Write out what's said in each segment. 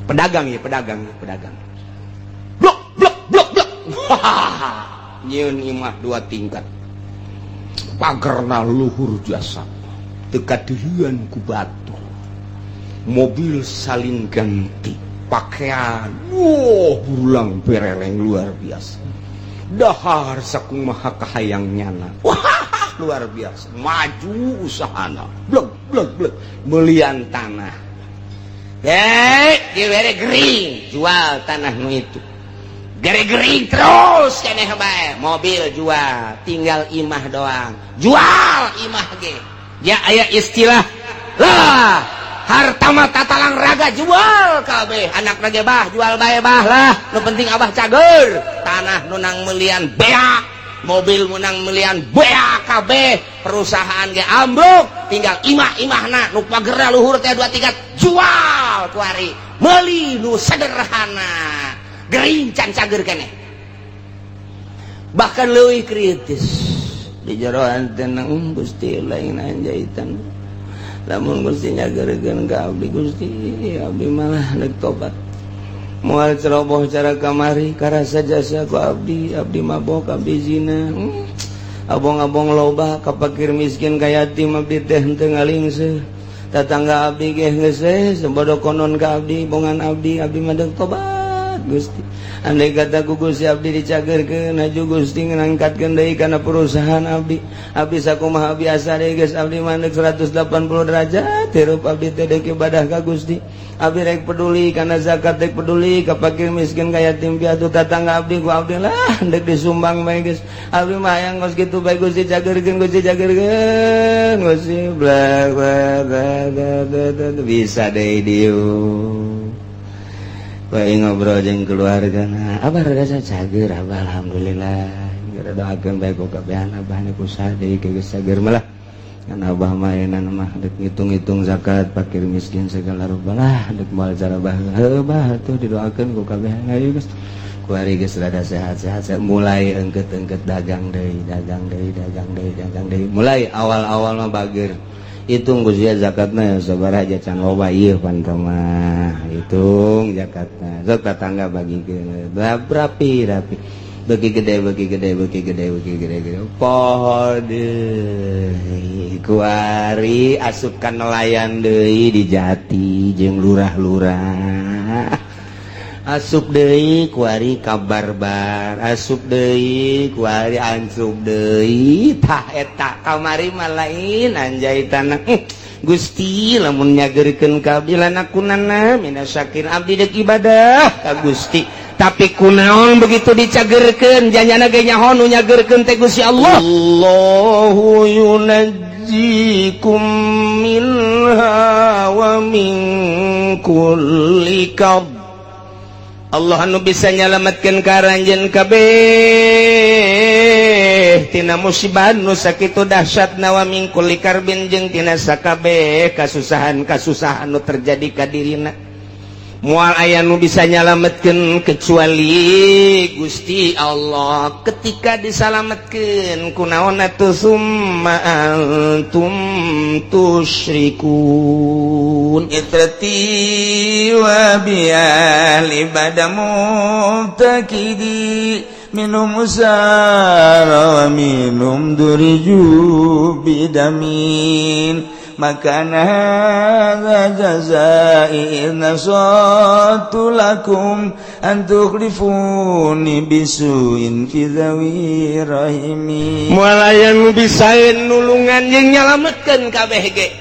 pedagang ya, pedagang blok blok blok blok. Nyieun imah 2 tingkat, pagerna luhur jasa, teka dirian ku batu, mobil salin ganti, pakaian bulang bereleng luar biasa, dahar sakung maha kahayang nyana, wah luar biasa, maju usahana, blok blok blok, belian tanah, dibere gering, jual tanah nu itu, gering terus keneh bae, mobil jual, tinggal imah doang, jual imah ge, ya aya istilah lah, harta mah tatalang raga jual kabeh, anak lagi bah jual bae bah lah, nu penting abah cager, tanah nunang melian beak, mobil menang melian beak kabeh, perusahaan ge ambruk, tinggal imah-imahna nu pagerna luhur teh 2 tingkat jual kuari, meuli nu sederhana, gering can cager keneh. Bahkan leuwih kritis di jero anteun Gusti lain anjaitan. Lamun Gusti nyageurkeun ka abdi, Gusti abdi malah neuk tobat. Moal ceroboh cara kamari karasa jasa ku abdi, abdi mabok, abdi zina. Abong-abong loba ka fakir miskin ka yatim abdi teh henteu ngalingseuh. Tatangga abdi ge geus sebodo konon ka abdi, bongan abdi mah deuk tobat Gusti. Andai kata ku Gusti abdi dicageurkeun, aju Gusti ngangkatkeun deui kana perusahaan abdi. Abdi sakumaha biasa deui geus abdi mandeg 180 derajat, hirup abdi teh deuk ibadah ka Gusti. Abdi rek peduli kana zakat, rek peduli ka fakir miskin ka yatim piatu, tatangga abdi ku abdi lah deuk disumbang bae geus. Abdi mah hayang geus kitu bae Gusti cageurkeun, Gusti cageurkeun. Gusti blak bisa deui dieu. Baik ngobrol jeung keluargana, abah rada cager, abah alhamdulillah. Gara doakeun bae ku kabehan abah nu kusaha deui geus cager malah. Kan abah mah eunana mah deuk ngitung-ngitung zakat, fakir miskin segala rupa lah, deuk moal cara heuh bah atuh didoakeun ku kabehan ayo geus. Kuari geus rada sehat-sehat, mulai engkeut-engkeut dagang deui. Mulai awal-awal mah bager. Hitung Gusti zakatna sabaraha aja can loba ieu pantama, hitung zakatna sok tetangga bagikeun rapi bagi gede poho deui kuari asupkan nelayan deui di Jati jeung lurah-lurah, asup deui kuari kabarbar, asup deui kuari ansub deui, tah eta kamari mah lain anjaitanna. Gusti lamun nyageurkeun ka abdi lanakunana minasyakir abdi deuk ibadah ka Gusti, tapi kunaon begitu dicageurkeun janjana ge nyaho nu nyageurkeun teh Gusti Allah. Allahu yunajjikum minha wa min kulli kab, Allah anu bisa nyalametkeun ka ranjeun kabeh tina musibah nu sakitu dahsyatna, wa min kulli karbin jeung tina sakabeh kasusahan nu terjadi ka dirina. Moal aya nu bisa nyalametkeun kecuali Gusti Allah. Ketika disalametkeun kunaon atuh summa antum tusyrikun, itrati wa bial ibadamu takidi minum usara wa minum duriju bidamin, makana hadza jazai nasatu lakum antukhlifuni bisuin fi dzawi rahimi. Moalayan bisaeun nulungan jeung nyalametkeun kabeh ge.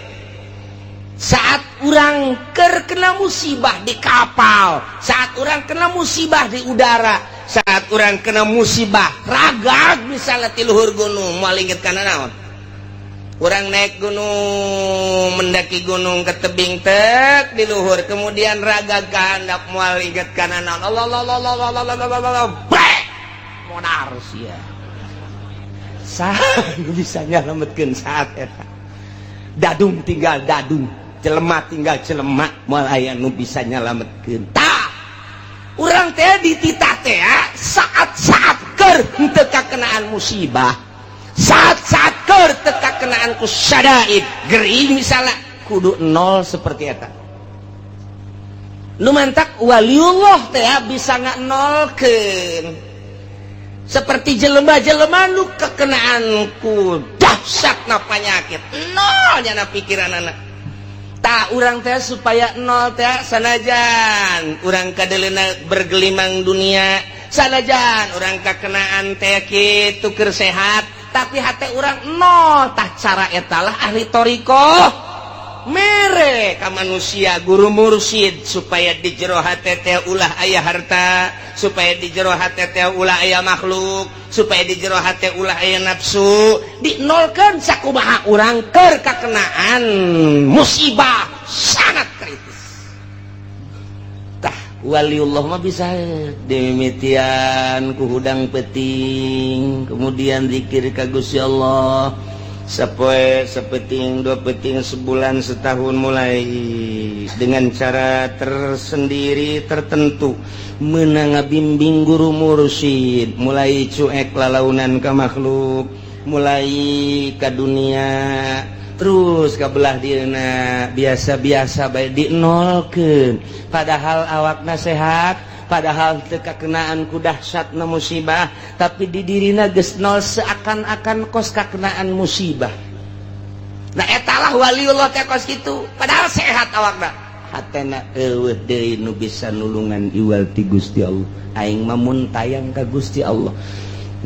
Saat urang keur kena musibah di kapal, saat urang kena musibah di udara, saat urang kena musibah ragag misalnya ti luhur gunung, moal inget kana naon? Urang naik gunung, mendaki gunung ke tebing tek di luhur, kemudian ragag ka handap moal inget kana naon? Allah modar sia. Saha nu bisa nyalametkeun saat eta? Dadung tinggal dadung, jelema tinggal jelema, moal aya nu bisa nyalametkeun. Tah, urang teh dititah teh saat-saat keur henteu kakenaan musibah, saat-saat keur teu kakenaan ku syadaid gering misalnya kudu nol seperti eta. nu mantak waliullah teh bisa nolkeun seperti jelema-jelema nu kekenaan ku dahsyatna panyakit nol nya pikiran anak tak urang teh supaya nol teh sanajan urang kadeleuna bergelimang dunia sanajan urang kakenaan teh kitu keur sehat tapi hate urang nol tah cara etalah ahli torikoh mere ka manusia guru mursyid supaya di jero hate teh ulah aya harta supaya di jero hate teh ulah aya makhluk supaya di jero hate ulah aya nafsu dinolkeun sakumaha urang keur kakenaan musibah sangat kritis tah waliullah mah bisa dimimitian ku hudang peting kemudian zikir ka Gusti Allah sepoe sepeting dua peting sebulan setahun mulai dengan cara tersendiri tertentu meunang ngabimbing guru mursyid mulai cuek lalaunan ka makhluk mulai ka dunia terus ka belah dieuna biasa-biasa bae dinolkeun padahal awakna sehat padahal teu kakenaan ku dahsyatna musibah tapi di dirina geus nol seakan-akan kos kakenaan musibah nah etalah waliullah teh kos kitu padahal sehat awakna hatena eueuh deui nu bisa nulungan iwal ti Gusti Allah aing mah mun tayang ka Gusti Allah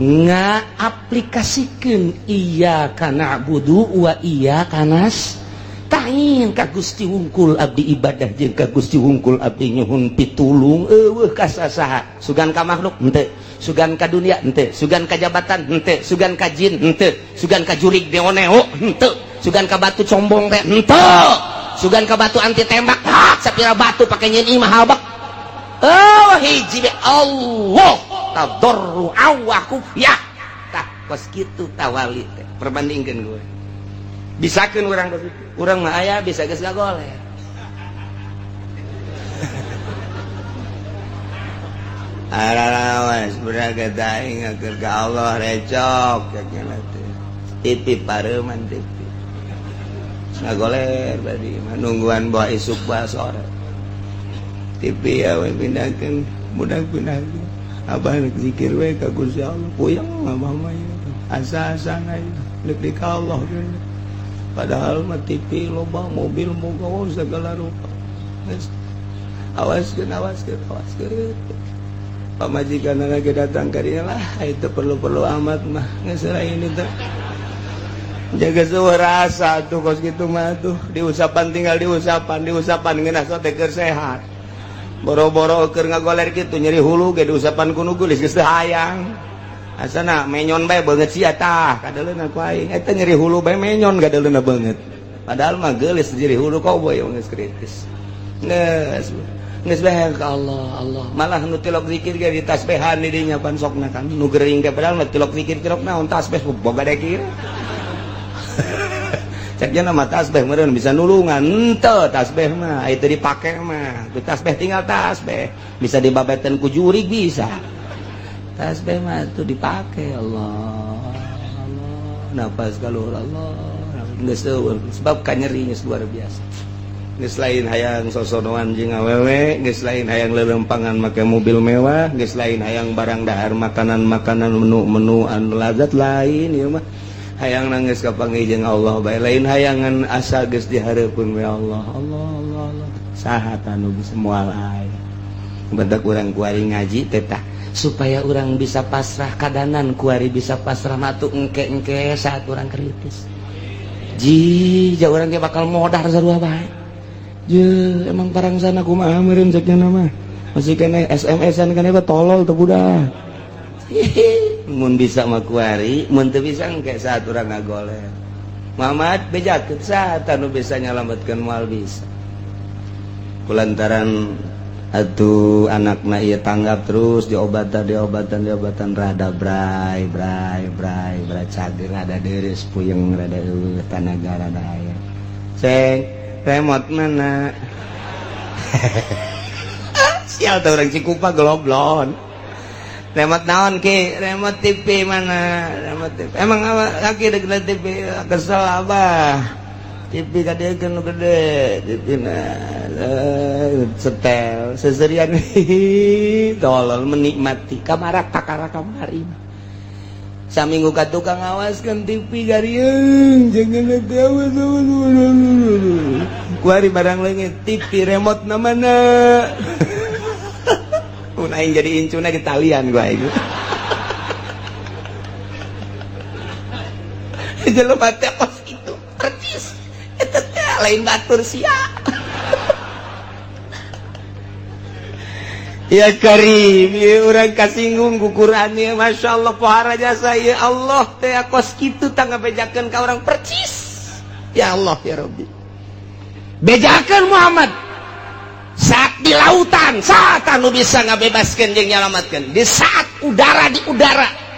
ngaaplikasikeun iyyaka na'budu wa iyyaka nasta'in ka Gusti wungkul abdi ibadah jeung ka Gusti wungkul abdi nyuhun pitulung eueuh ka sasaha sugan ka makhluk henteu sugan ka dunia henteu sugan ka jabatan henteu sugan ka jin henteu sugan ka jurig deoneo henteu sugan ka batu combong teh henteu sugan ka batu anti tembak sapira batu pake nyeun imah habak hiji be Allah tadarru awaku ya tah kos kitu tawali teh perbandingkeun gue bisakeun urang kitu urang mah aya bisa geus gagoler arawas beraga daing keur ka Allah recok kakena teh tipi pareuman tipi ngagoler badi nungguan bawa isuk bae sore tipi ya we pindahkeun budak pindahkeun abah rek zikir we ka Gusti Allah puyeng abah mah asa-asana deuk ka Allah padahal mah TV loba mobil moga segala rupa awaskeun pamajikan lagi datang ka dieu lah itu perlu amat mah geus lain itu jaga sewa rasa tuh kos kitu mah tuh diusapan tinggal diusapan ngeunah teh keur sehat boro-boro keur ngagoler kitu nyeri hulu ge diusapan ku nu geus teu hayang asana menyon bae beungeut sia tah kadaleuna ku aing eta nyeri hulu bae menyon kadaleuna beungeut padahal mah geulis nyeri hulu koboy geus kritis geus bae ka Allah malah nu tilok zikir ge di tasbihan di dinya pan sokna kan nu gering ge padahal mah tilok zikir tilok naon tasbih boga dekir ceknya nama tasbih meureun bisa nulungan henteu tasbih mah itu dipake mah tu tasbih tinggal tasbih bisa dibabeteun ku jurig bisa tasbih mah itu dipake Allah nafas galuhur Allah geus eueuh sebab kanyeri geus luar biasa geus lain hayang sosonoan jeung awewe geus lain hayang lelempangan make mobil mewah geus lain hayang barang dahar makanan-makanan menu-menu anu lazat lain ieu mah hayang nangis ka pangijeng Allah bae lain hayangan asa geus dihareupeun we Allah saha anu bisa moal aya badak urang kuari ngaji teh tah supaya urang bisa pasrah kadanan kuari bisa pasrah matu engke-engke saat urang kritis ji ja urang ge bakal modar sarua bae je emang parang sana kumaha meureun cekna mah masih kene SMS-an kana tolol teu budak mun bisa mah kuari mun teu bisa engke saat urang ngagoler Muhammad bejakeun saat anu bisa nyalametkeun moal bisa kulantaran atuh anakna ieu tanggap terus diobatan rada bray cager rada deres puyeng rada eueuh tanaga rada aya ceng remote mana sial teh urang Cikupa geloblon remote naon ki remote TV mana remote TV emang laki deg TV kesel abah TV kadekeun nu gede TV-na setel seserian tolol menikmati kamara takara kamari saminggu ka tukang awaskeun TV garieun jangan awas kuari barang leungit TV remote na mana mun aing jadi incuna di talian gua aing jelema teh kos itu percis eta teh lain batur sia ya karim ya urang kasinggung ku Quran ya masyaallah pohara jasa ya Allah teh kos kitu tang ngabejakeun ka urang percis ya Allah ya Rabbi bejakeun Muhammad saat di lautan saat anu bisa ngabebaskeun jeung nyalamatkeun di saat udara di udara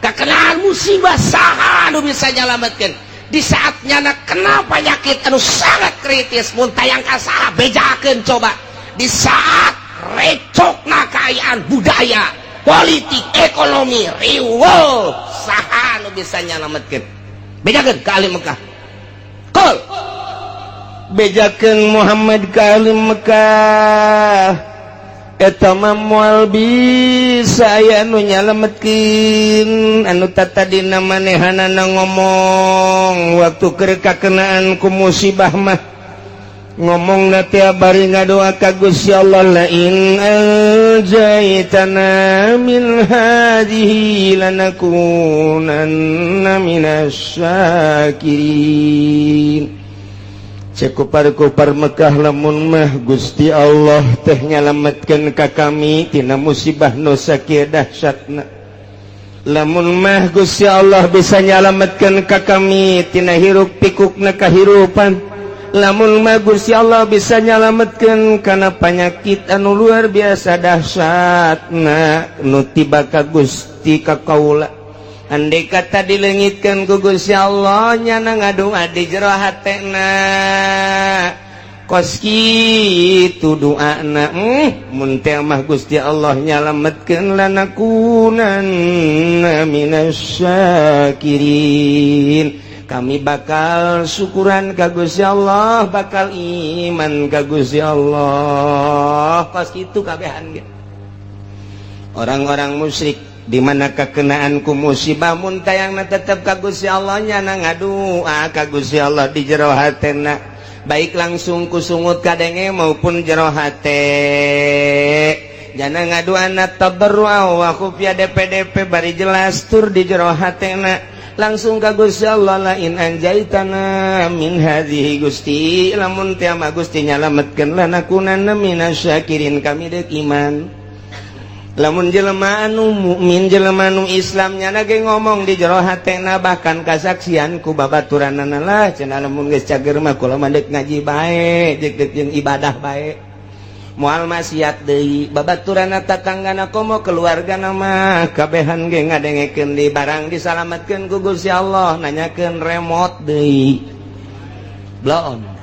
kakenaan musibah saha anu bisa nyalamatkeun di saat nyana kena penyakit anu sangat kritis mun tayang ka saha bejakeun coba di saat recokna kaayaan budaya politik ekonomi riweuh saha anu bisa nyalamatkeun bejakeun ka ahli Mekah qul bejakeun Muhammad ka ahli Mekah eta mah moal bisa aya anu nyalametkeun anu tatadina manehanana ngomong waktu keur kakenaan ku musibah mah ngomongna teh bari ngadoa ka Gusti Allah la in anjaitana min hadhihi lanakunanna minasyakirin Cekupar-kupar Mekah lamun mah Gusti Allah teh nyalametkeun ka kami tina musibah nu sakieu dahsyatna lamun mah Gusti Allah bisa nyalametkeun ka kami tina hiruk pikukna kahirupan lamun mah Gusti Allah bisa nyalametkeun kana panyakit anu luar biasa dahsyatna nu tiba ka Gusti ka kaula andai kata dilengitkeun ku Gusti Allah nyana ngadoa di jero hatena kos kitu doana mun teh mah Gusti Allah nyalametkeun lanakunanna minasyakirin kami bakal syukuran ka Gusti Allah bakal iman ka Gusti Allah kos kitu kabehan ge orang-orang musyrik di mana kakenaan ku musibah mun tayangna tetep ka Gusti Allah nyana ngadoa ka Gusti Allah di jero hatena baik langsung ku sungut kadenge maupun jero hate jana ngadoana tabarrua wa khufya DP bari jelas tur di jero hatena langsung ka Gusti Allah la in anjaitana min hadhihi Gusti lamun teh mah Gusti nyalametkeun lanakunanna minasyakirin kami deuk iman lamun jelema anu mukmin jelema anu Islam nyana ge ngomong di jero hatena bahkan kasaksian ku babaturanana lah cenah lamun geus cager mah kula mandek ngaji bae jeung jeung ibadah bae moal maksiat deui babaturanna tatanggana komo keluargana mah kabehan ge ngadengekeun di barang disalametkeun ku Gusti Allah nanyakeun remote deui bloon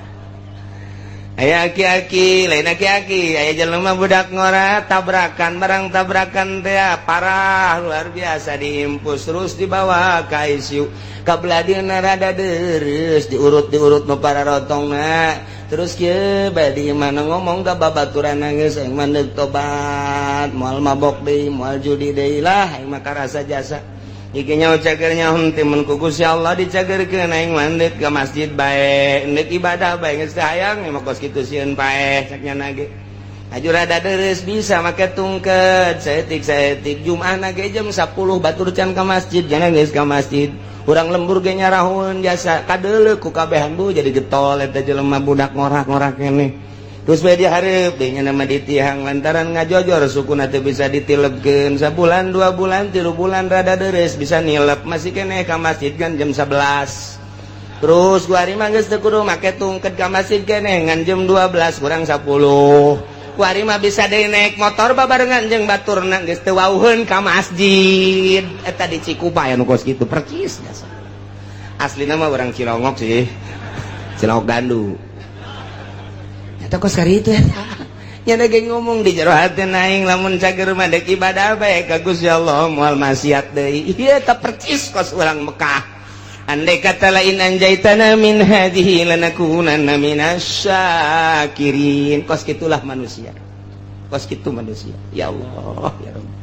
aya aki-aki lain aki-aki aya jelema budak ngora tabrakan barang tabrakan teh parah luar biasa diimpus terus dibawa ka ICU kabladina rada deres diurut-diurut nu pararotongna terus kieu bade mana ngomong ka babaturanna geus aing mandeg tobat moal mabok deui moal judi deui lah aing mah karasa jasa iki nyaho cagernya henteu mun ku Gusti Allah dicagerkeun aing mandek ka masjid bae endek ibadah bae geus hayang mah kos kitu sieun paeh saknyana ge aju rada deres bisa make tungket saeutik Jumaahna ge jam 10 batur can ka masjid jana geus ka masjid urang lembur ge nyarahun jasa kadeuleu ku kabehan bu jadi getol eta jelema budak ngorak-ngorak keneh terus bae dihareup deui nya nama ditihang lantaran ngajojor sukuna teh bisa ditilebkeun sabulan 2 bulan 3 bulan rada deres bisa nilep masih keneh ka masjid kan jam 11 terus ku ari mah geus teu kudu make tungket ka masjid keneh ngan jam 12 kurang 10 ku ari mah bisa deui naik motor babarengan jeung baturna geus teu wauheun ka masjid eta di Cikupa anu kos kitu percis jasa aslina mah urang Cilongok sih Cilongok Gandu kos kari itu ya nyana ge ngomong di jero hati naing lamun cager mah dek ibadah bae ka Gusti Allah moal maksiat deui ieu teh percis kos urang Mekah andai kata lain anjaitana min hadhihi lanakunanna minasyakirin. Kos kitulah manusia, kos kitu manusia. Ya Allah ya Rabb.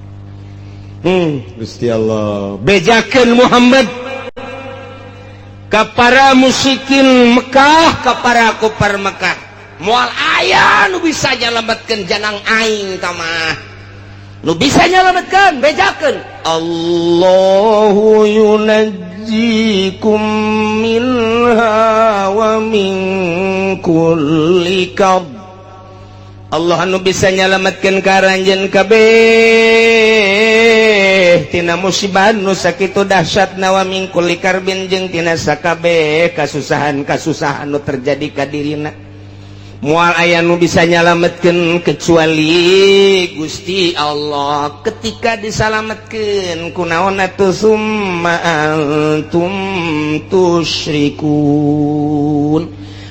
Gusti Allah bejakeun Muhammad ka para musyrikin Mekah, ka para kufar Mekah. Moal aya nu bisa nyalametkeun janang aing tamah, nu bisa nyalametkeun bejakeun. Allahu yunajjikum minha wa min kulli kab. Allah anu bisa nyalametkeun ka ranjeun kabeh tina musibah nu sakitu dahsyatna wa min kulli karbin jeung tina sakabeh kasusahan-kasusahan nu terjadi ka dirina. Moal aya nu bisa nyalametkeun kecuali Gusti Allah. Ketika disalametkeun kunaon atuh summa antum tusyrikun.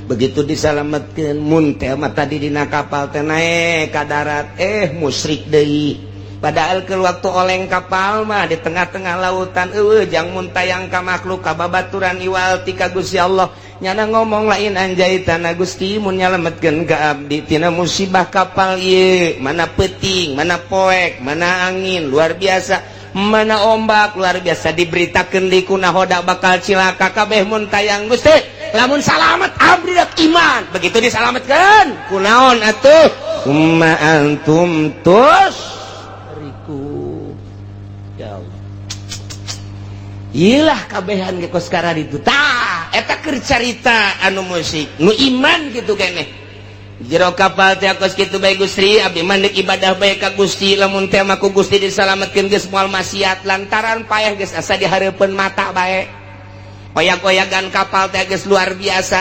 Begitu disalametkeun mun teh mah tadi dina kapal teh naik ka darat musyrik deui. Padahal ke waktu oleng kapal mah di tengah-tengah lautan jang mun tayang ka makhluk ka babaturan iwalti ka Gusti Allah nyana ngomong lain anjaitana Gusti mun nyalametkeun ka abdi tina musibah kapal ieu, mana peuting, mana poek, mana angin luar biasa, mana ombak luar biasa, diberitakeun di kunahoda bakal cilaka kabeh mun tayang Gusti. Lamun salamet abdi dak iman. Begitu disalametkeun kunaon atuh summa antum tusriku. Ya Allah, ilah kabehan ge kos kara ditu tah eta keur carita anu musik nu iman kitu keneh. Jero kapal teh kos kitu bae Gusti abdi mandek ibadah bae ka Gusti, lamun teh mah ku Gusti disalametkeun geus moal maksiat lantaran payah geus asa dihareupeun mata bae. Koyak-koyakan kapal teh geus luar biasa.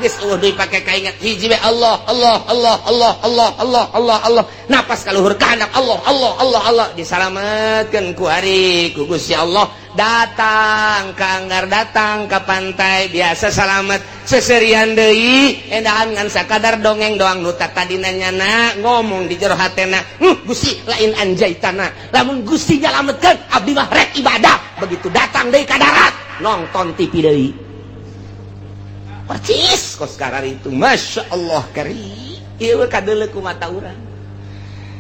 Geus deui pake kaingat hiji we Allah Allah Allah Allah Allah Allah Allah Allah. Napas ka luhur kahandap Allah Allah Allah Allah disalametkeun ku ari ku Gusti Allah. Datang ka anggar, datang ka pantai biasa salamet seserian deui endahan ngan sakadar dongeng doang nu tadina nyana ngomong di jero hatena Gusti lain anjaitana lamun Gusti nyalametkeun abdi mah rek ibadah. Begitu datang deui ka darat nonton TV deui percis kos karar itu. Masya Allah kari ieu kadeuleu ku mata urang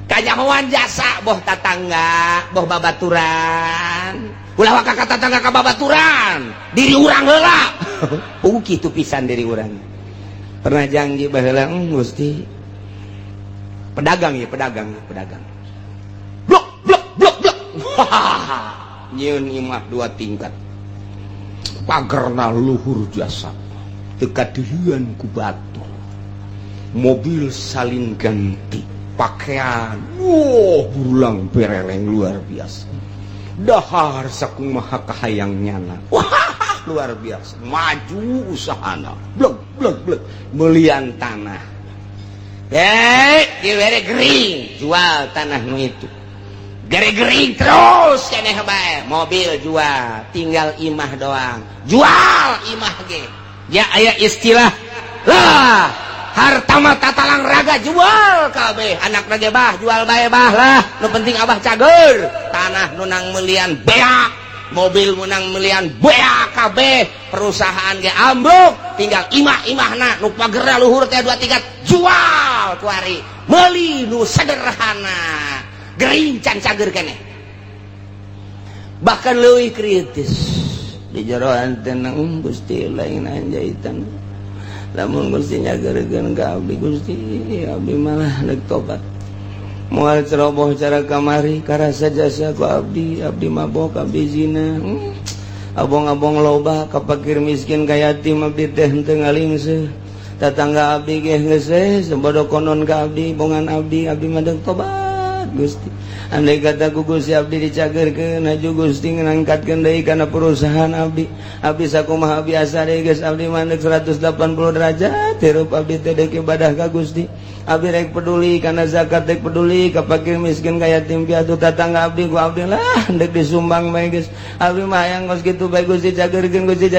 kanyahoan jasa boh tatangga boh babaturan ulah ka tetangga ka babaturan diri urang heula kitu pisan diri urang. Pernah janji baheula Gusti pedagang ya pedagang blok blok blok blok nyieun imah 2 tingkat pagerna luhur jasa dekat dirian ku batu mobil salin ganti pakaian burulang bereleng luar biasa dahar sakung maha kahayang nyana luar biasa maju usahana blek blek blek belian tanah dibere gering jual tanah nu itu gering terus keneh bae mobil jual tinggal imah doang jual imah ge ya aya istilah lah harta mah tatalang raga jual kabeh anak rage bah jual bae bah lah nu penting abah cager tanah nu nang meuliean beak mobil menang melian beak kabeh perusahaan ge ambruk tinggal imah-imahna nu pagerna luhur teh 2 tingkat jual ku ari meuli nu sederhana gering can cager keneh. Bahkan leuwih kritis di jero anteun Gusti lain anjaitan lamun Gusti nyageurkeun ka abdi Gusti abdi malah neuk tobat moal ceroboh cara kamari karasa jasa ku abdi mabok abdi zina abong-abong loba ka fakir miskin ka yatim abdi teh henteu ngalingseuh tatangga abdi ge geus sembodo konon ka abdi bongan abdi mah deuk tobat Gusti. Andai kata ku Gusti abdi dicagerkeun aju Gusti ngangkatkeun deui kana perusahaan abdi sakumaha biasa deui geus abdi mandek 180 derajat hirup abdi teh deuk ibadah ka Gusti abdi rek peduli kana zakat rek peduli ka fakir miskin ka yatim piatu tatangga abdi ku abdi lah deuk disumbang bae geus abdi mah hayang geus kitu bae Gusti cagerkeun Gusti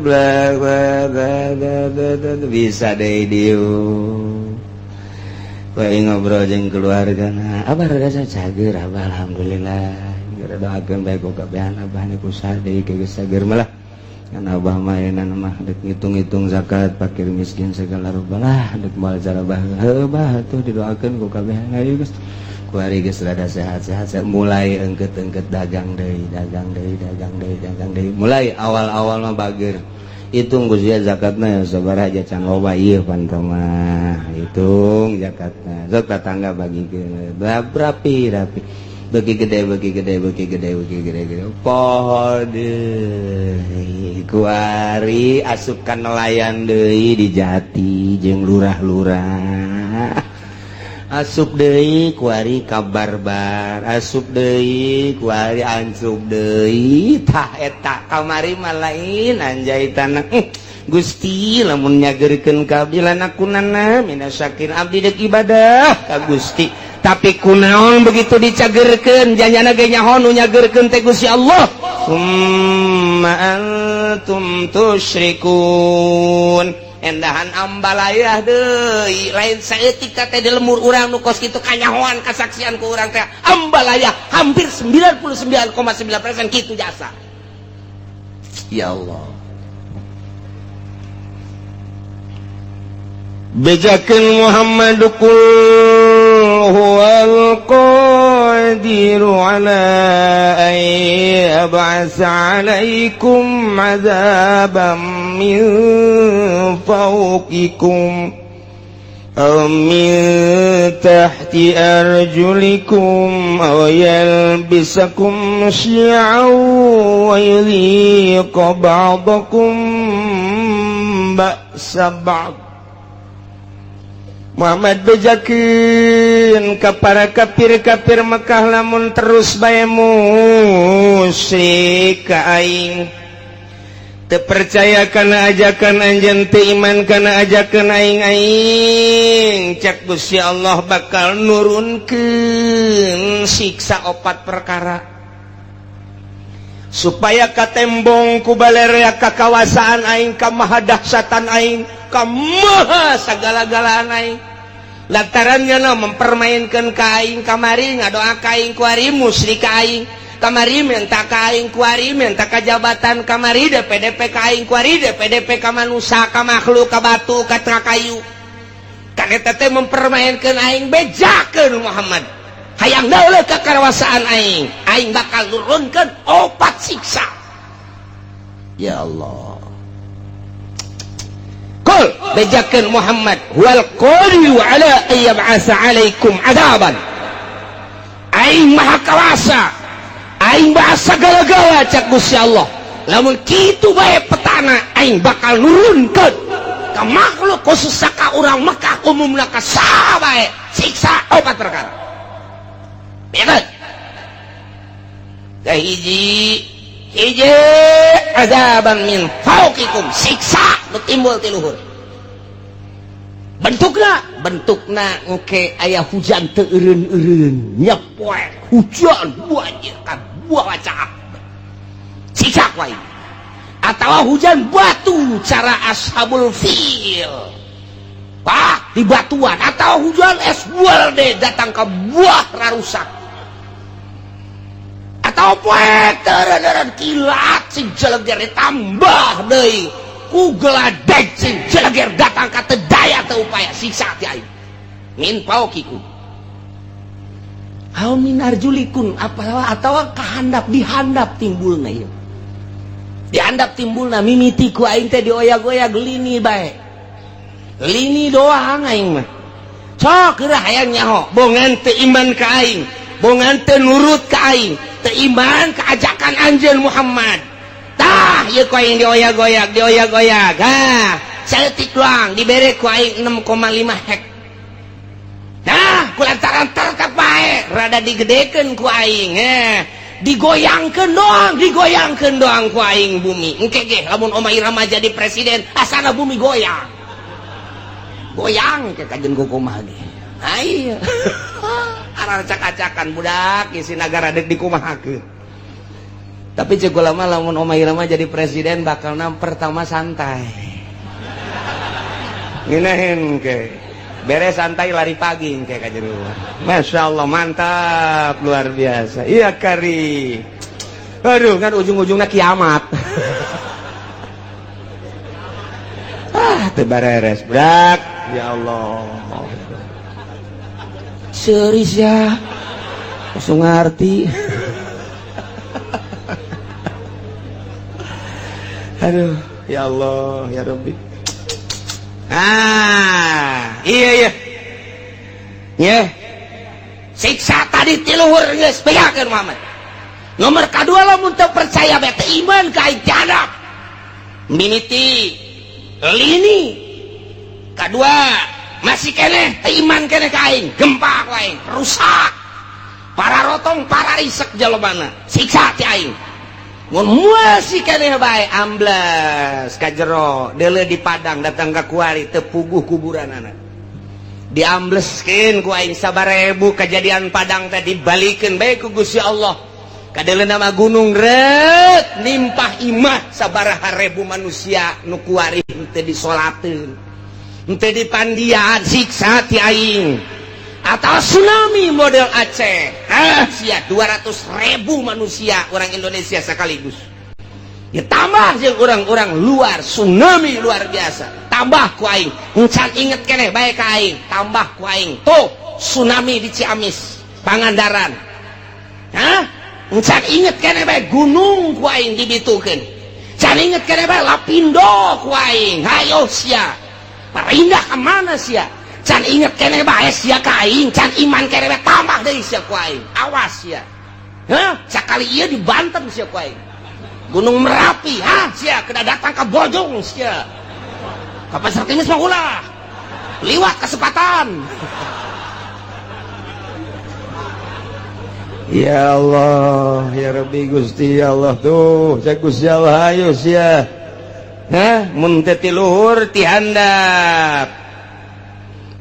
blak bisa deui dieu bae ngobrol jeung keluargana abah rada cager abah alhamdulillah segera doakeun bae ku kabehan abah ku saha deui geus sager mah lah kan abah mah ayeuna mah dek ngitung-ngitung zakat fakir miskin segala rupa lah dek moal cara heuh bah atuh didoakeun ku kabehan ayo geus ku ari geus rada sehat-sehat mulai engkeut-engkeut dagang deui mulai awal-awal mah bager hitung Gusti zakatna sabaraha aja can loba ieu pantoma hitung zakatna sok tetangga bagikeun rapi bagi gede poho deui kuari asupkan nelayan deui di Jati jeung lurah-lurah asup deui kuari kabarbar asup deui kuari ancup deui tah eta kamari mah lain anjay tanah Gusti lamun nyageurkeun ka abdi lanakunana minasakin abdi dek ibadah ka Gusti tapi kunaon begitu dicageurkeun janjana ge nyaho nu nyageurkeun teh Gusti Allah summa antum tusyrikun endahan ambalayah deui lain saeutik teh di lemur urang nu kos kitu kanyahoan kasaksian ku urang teh ambalayah hampir 99,9% kitu jasa ya Allah bejakeun Muhammad qul huwal qadiru ala an yab'atsa 'alaikum 'adzaban min fawqikum aw min tahti arjulikum aw yalbisakum syi'an wa yudhiqa ba'dakum ba'sa ba'd Muhammad bejakeun ka para kafir-kafir Mekah lamun terus bae musyrik ka aing teu percaya kana ajakan anjeun teu iman kana ajakan aing cak Gusti Allah bakal nurunkeun siksa 4 perkara supaya katembong ku balerea kakawasaan aing ka maha dahsyatan aing ka maha sagala-galaan aing lantarannya mempermainkan ka aing kamari ngadoa ka aing ku ari musyrik ka aing kamari minta ka aing ku ari minta ka jabatan kamari DPDP ka aing ku ari DPDP ka manusia ka makhluk ka batu ka kayu kan eta teh mempermainkan aing bejakeun Muhammad hayang dauleuh ka karawasaan aing bakal nurunkeun 4 siksa ya Allah qul bejakeun Muhammad wal qadiru ala ayyab'asa 'alaikum 'adaban aing maha kawasa aing maha sagala-gala cak Gusti Allah lamun kitu bae petana aing bakal nurunkeun ka makhluk khusus ka urang Mekah umumna ka saha bae siksa 4 perkara bener hiji azaban min fauqikum siksa nu timbul ti luhur bentukna engke aya hujan teu eureun-eureun nyepoe hujan banjir ka buah wacak siksa wae atawa hujan batu cara ashabul fil di batuan atau hujan es bualde datang ke buah rarusak atau poe teureun kilat sing jeleger ditambah deui ku geladeg sing jeleger datang ka teu daya teu upaya siksa ti aing min paukikum aw min arjulikun atawa kahandap dihandap timbulna ieu dihandap timbulna mimiti ku aing teh dioyag-oyag lini bae lini doang aing mah sok geura hayang nyaho bongan teu iman ka aing bongan teu nurut ka aing teu iman ka ajakan anjeun Muhammad tah ieu ku aing dioyag-oyag ha saeutik doang dibere ku aing 6,5 hek nah kulantaran terkap bae rada digedekeun ku aing digoyangkeun doang ku aing bumi engke ge lamun Oma Irama jadi presiden asana bumi goyang ke kajen kumaha ge aya arah acak-acakan budak isi nagara dek dikumahakeun tapi ceuk lama lamun Oma Irama jadi presiden bakal pertama santai ngeunaheun ke beres santai lari pagi kayak kajeru. Masya Allah, mantap, luar biasa. Iya kari. Aduh, kan ujung-ujungnya kiamat. Tebareres brak. Ya Allah. Serius ya. Langsung ngerti. Aduh, ya Allah, ya Rabbi. Iya. Ya. Siksa tadi tiluhur geus begakeun Muhammad. Nomor kedua lamun teu percaya bae teu iman ka aing tiadap. Mimiti lini. Kedua, masih keneh teu iman keneh ka aing, gempa ku aing, rusak. Para rotong, para risek jelebana. Siksa ti aing. Mun masih keneh bae amblas ka jero, deuleu di Padang datang ka kuari teu puguh kuburanana. Diambleskeun ku aing 1000 kejadian Padang teh dibalikeun bae ku Gusti Allah. Kadeuleu nama gunung rek nimpah imah sabaraha ribu manusia nu kuari teu disolateun. Teu dipandian siksa ti aing. Atau tsunami model Aceh, sia 200.000 manusia orang Indonesia sekaligus. Ya tambah jeung orang-orang luar, tsunami luar biasa. Tambah ku aing, encan inget keneh bae ka aing, tambah ku aing. Tuh, tsunami di Ciamis, Pangandaran. Encan inget keneh bae gunung ku aing dibitukeun. Can inget keneh bae Lapindo ku aing. Hayo sia. Parindah ka mana sia? Can inget kene bae sia ka aing, can iman kene bae tambah deui sia ku aing. Awas sia. Sakali ieu di Banten sia ku aing. Gunung Merapi, sia kena datang ke Bojong sia. Ka Pasar Timis mah ulah. Liwat kesempatan. Ya Allah, ya Rabbi Gusti ya Allah tuh, cek Gusti Allah ayo sia. Mun teh ti luhur ti handap.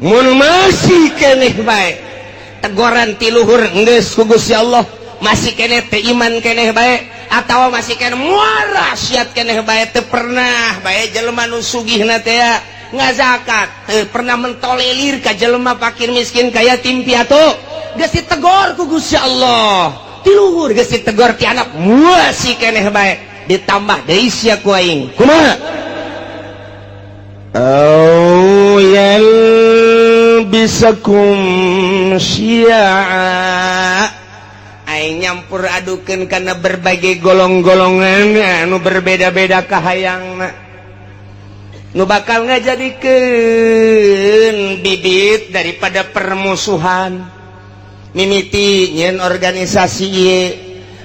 Mun masih keneh bae teguran ti luhur geus ku Gusti Allah masih keneh teu iman keneh bae atawa masih keneh muara siat keneh bae teu pernah bae jelema nu sugihna teh ngazakat teu pernah mentolelir ka jelema fakir miskin ka yatim piatu geus ditegor ku Gusti Allah ti luhur geus ditegor ti anak masih keneh bae ditambah deui sia ku aing kumaha bisakum syi'a aing nyampur adukeun kana berbagai golong-golongan anu berbeda-beda kahayangna nu bakal ngajadikeun bibit daripada permusuhan mimiti nyeun organisasi ieu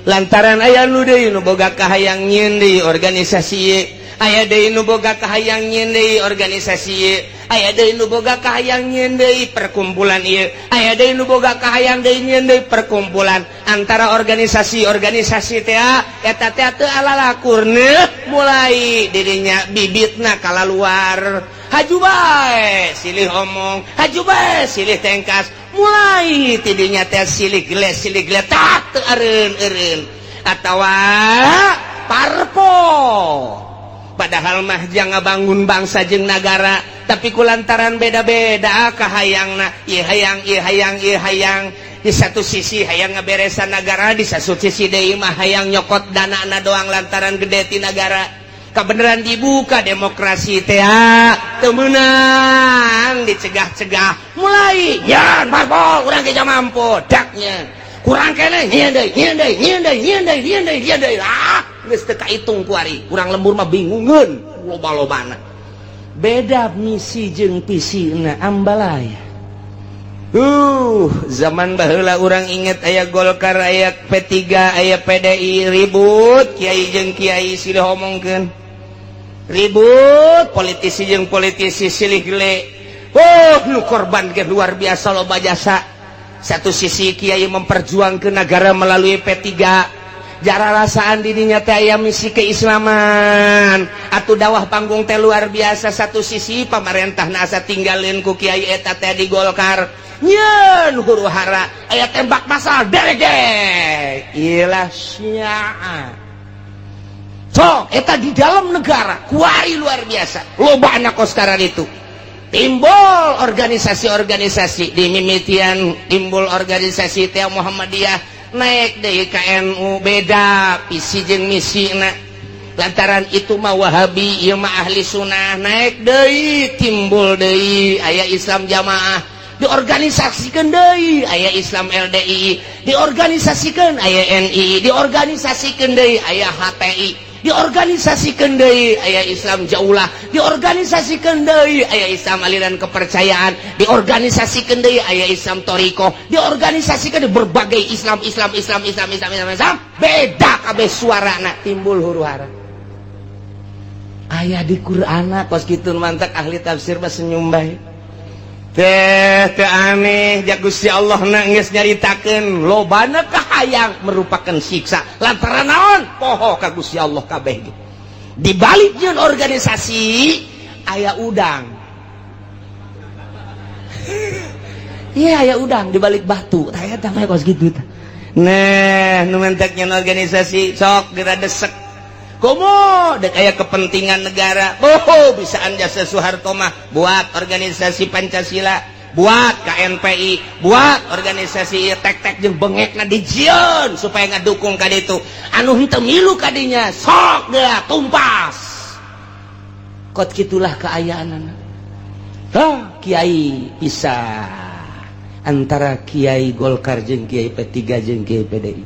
lantaran aya nu deui nu boga kahayang nyeun deui organisasi ieu aya deui nu boga kahayang nyeun deui organisasi ieu aya deui nu boga kahayang nyeun deui perkumpulan ieu aya deui nu boga kahayang deui nyeun deui perkumpulan antara organisasi-organisasi teh eta teh teu alalakurna mulai dirinya bibitna kalaluar haju bae silih omong haju bae silih tengkas mulai tidinya teh silih geles tak teu eureun atawa parpo padahal mah jangan bangun bangsa jeung nagara tapi kulantaran beda-beda kahayangna ieu hayang di satu sisi hayang ngaberesan negara di satu sisi deui mah hayang nyokot danana doang lantaran gede ti negara kabeneran dibuka demokrasi teh teu meunang dicegah-cegah mulai yan parpol urang ge mampu daknya kurang keneh nyieun deui geus teu kahitung kuari urang lembur mah bingungeun loba-lobana beda misi jeung visina ambalaya zaman baheula urang inget aya Golkar aya P3 aya PDI ribut kiai jeung kiai silih omongkeun ribut politisi jeung politisi silih gele nu korban ge luar biasa loba jasa satu sisi kiai memperjuangkeun negara melalui P3 jara rasaan dirinya teh aya misi keislaman atuh dawah panggung teh luar biasa satu sisi pamarentahna asa tinggalin ku kiai eta teh di Golkar nyeun huru hara aya tembak masal derege ilah syaa so eta di dalam negara kuari luar biasa loba anak kostaran itu timbul organisasi-organisasi di mimitian, timbul organisasi teh Muhammadiyah, naik deui ka NU, beda visi jeung misina. Lantaran itu mah Wahabi, ieu mah ahli sunnah, naik deui, timbul deui aya Islam Jamaah, diorganisasikeun deui aya Islam LDI, diorganisasikeun aya NI, diorganisasikeun deui aya HTI, diorganisasikeun deui aya Islam Jaulah, diorganisasikeun deui aya Islam aliran kepercayaan, diorganisasikeun deui aya Islam Thariqah, diorganisasikeun berbagai Islam, beda kabeh suarana, timbul huru-hara. Aya di Qur'ana kos kitu mantak ahli tafsir mah senyum bae. Teh aneh ja Gusti Allah na geus nyaritakeun lobana kahayang merupakan siksa lantaran naon poho ka Gusti Allah kabeh. Di balik jeung organisasi aya udang. Iya aya udang di balik batu. Tah eta mah kos kitu tah. Nah, nu mentek nyen organisasi sok geura desek. Komo dek aya kepentingan negara. Oh, bisaan jasa Soeharto mah buat organisasi Pancasila, buat KNPI, buat organisasi tek-tek jeung bengekna dijieun supaya ngadukung ka ditu. Anu henteu milu ka dinya sok geus tumpas. Kot kitulah kaayaanana. Hah, kiai pisah antara Kiai Golkar jeung Kiai P3 jeung Kiai PDI.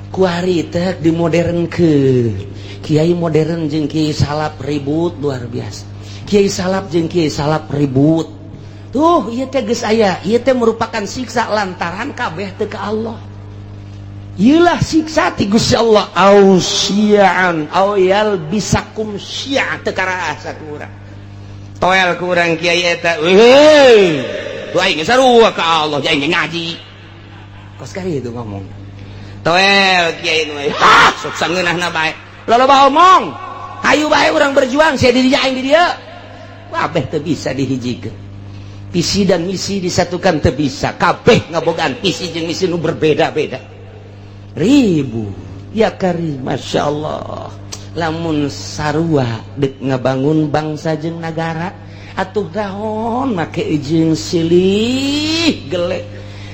Kuari teh dimodernkeun. Kiai modern jeung Kiai Salap ribut luar biasa. Kiai Salap jeung Kiai Salap ribut. Tuh, ieu teh geus aya, ieu teh merupakan siksa lantaran kabeh teu ka Allah. Ieulah siksa ti Gusti Allah, ausiaan au yalbisakum syi'a teu karaasa ku urang. Toel ku urang kiai eta, "Hei, tu aing sarua ka Allah, aing ngaji." Kos kari itu ngomong. Toel kiai nu, sok sangeunahna bae. Loba omong, hayu bae urang berjuang, sia diri aing di dieu. Kabeh teu bisa dihijikeun. Visi dan misi disatukan teu bisa. Kabeh ngabogaan visi jeung misi nu berbeda-beda. Ribu, ya karim, masya Allah. Lamun sarua dek ngabangun bangsa jeung nagara, atuh naon make jeung silih gele,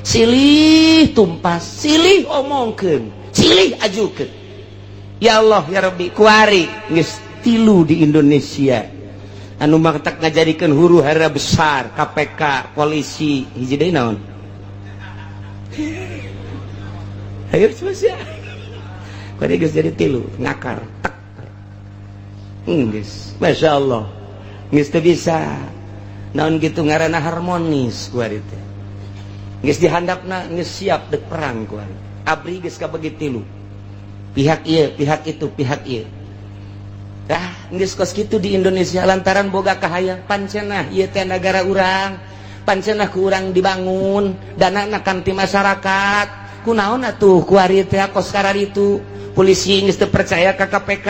silih tumpas, silih omongkeun, silih ajukeun. Ya Allah ya Rabbi, kuari geus 3 di Indonesia anu maktak ngajadikeun huru-hara besar, KPK, polisi, hiji deui naon? Ayo sia. Kuari geus jadi 3 ngakar tek. Geus, masya Allah. Geus teu bisa. Naon kitu ngaranna harmonis kuari teh. Geus dihandapna geus siap dek perang kuari. Abri geus kabagi 3. Pihak ieu, pihak itu, pihak ieu. Tah, geus kos kitu di Indonesia lantaran boga kahayang pancenah ieu teh nagara urang. Pancenah ku urang dibangun, danana kan ti masyarakat. Kunaon atuh kuari teh kos kararitu. Polisi geus teu percaya ka KPK.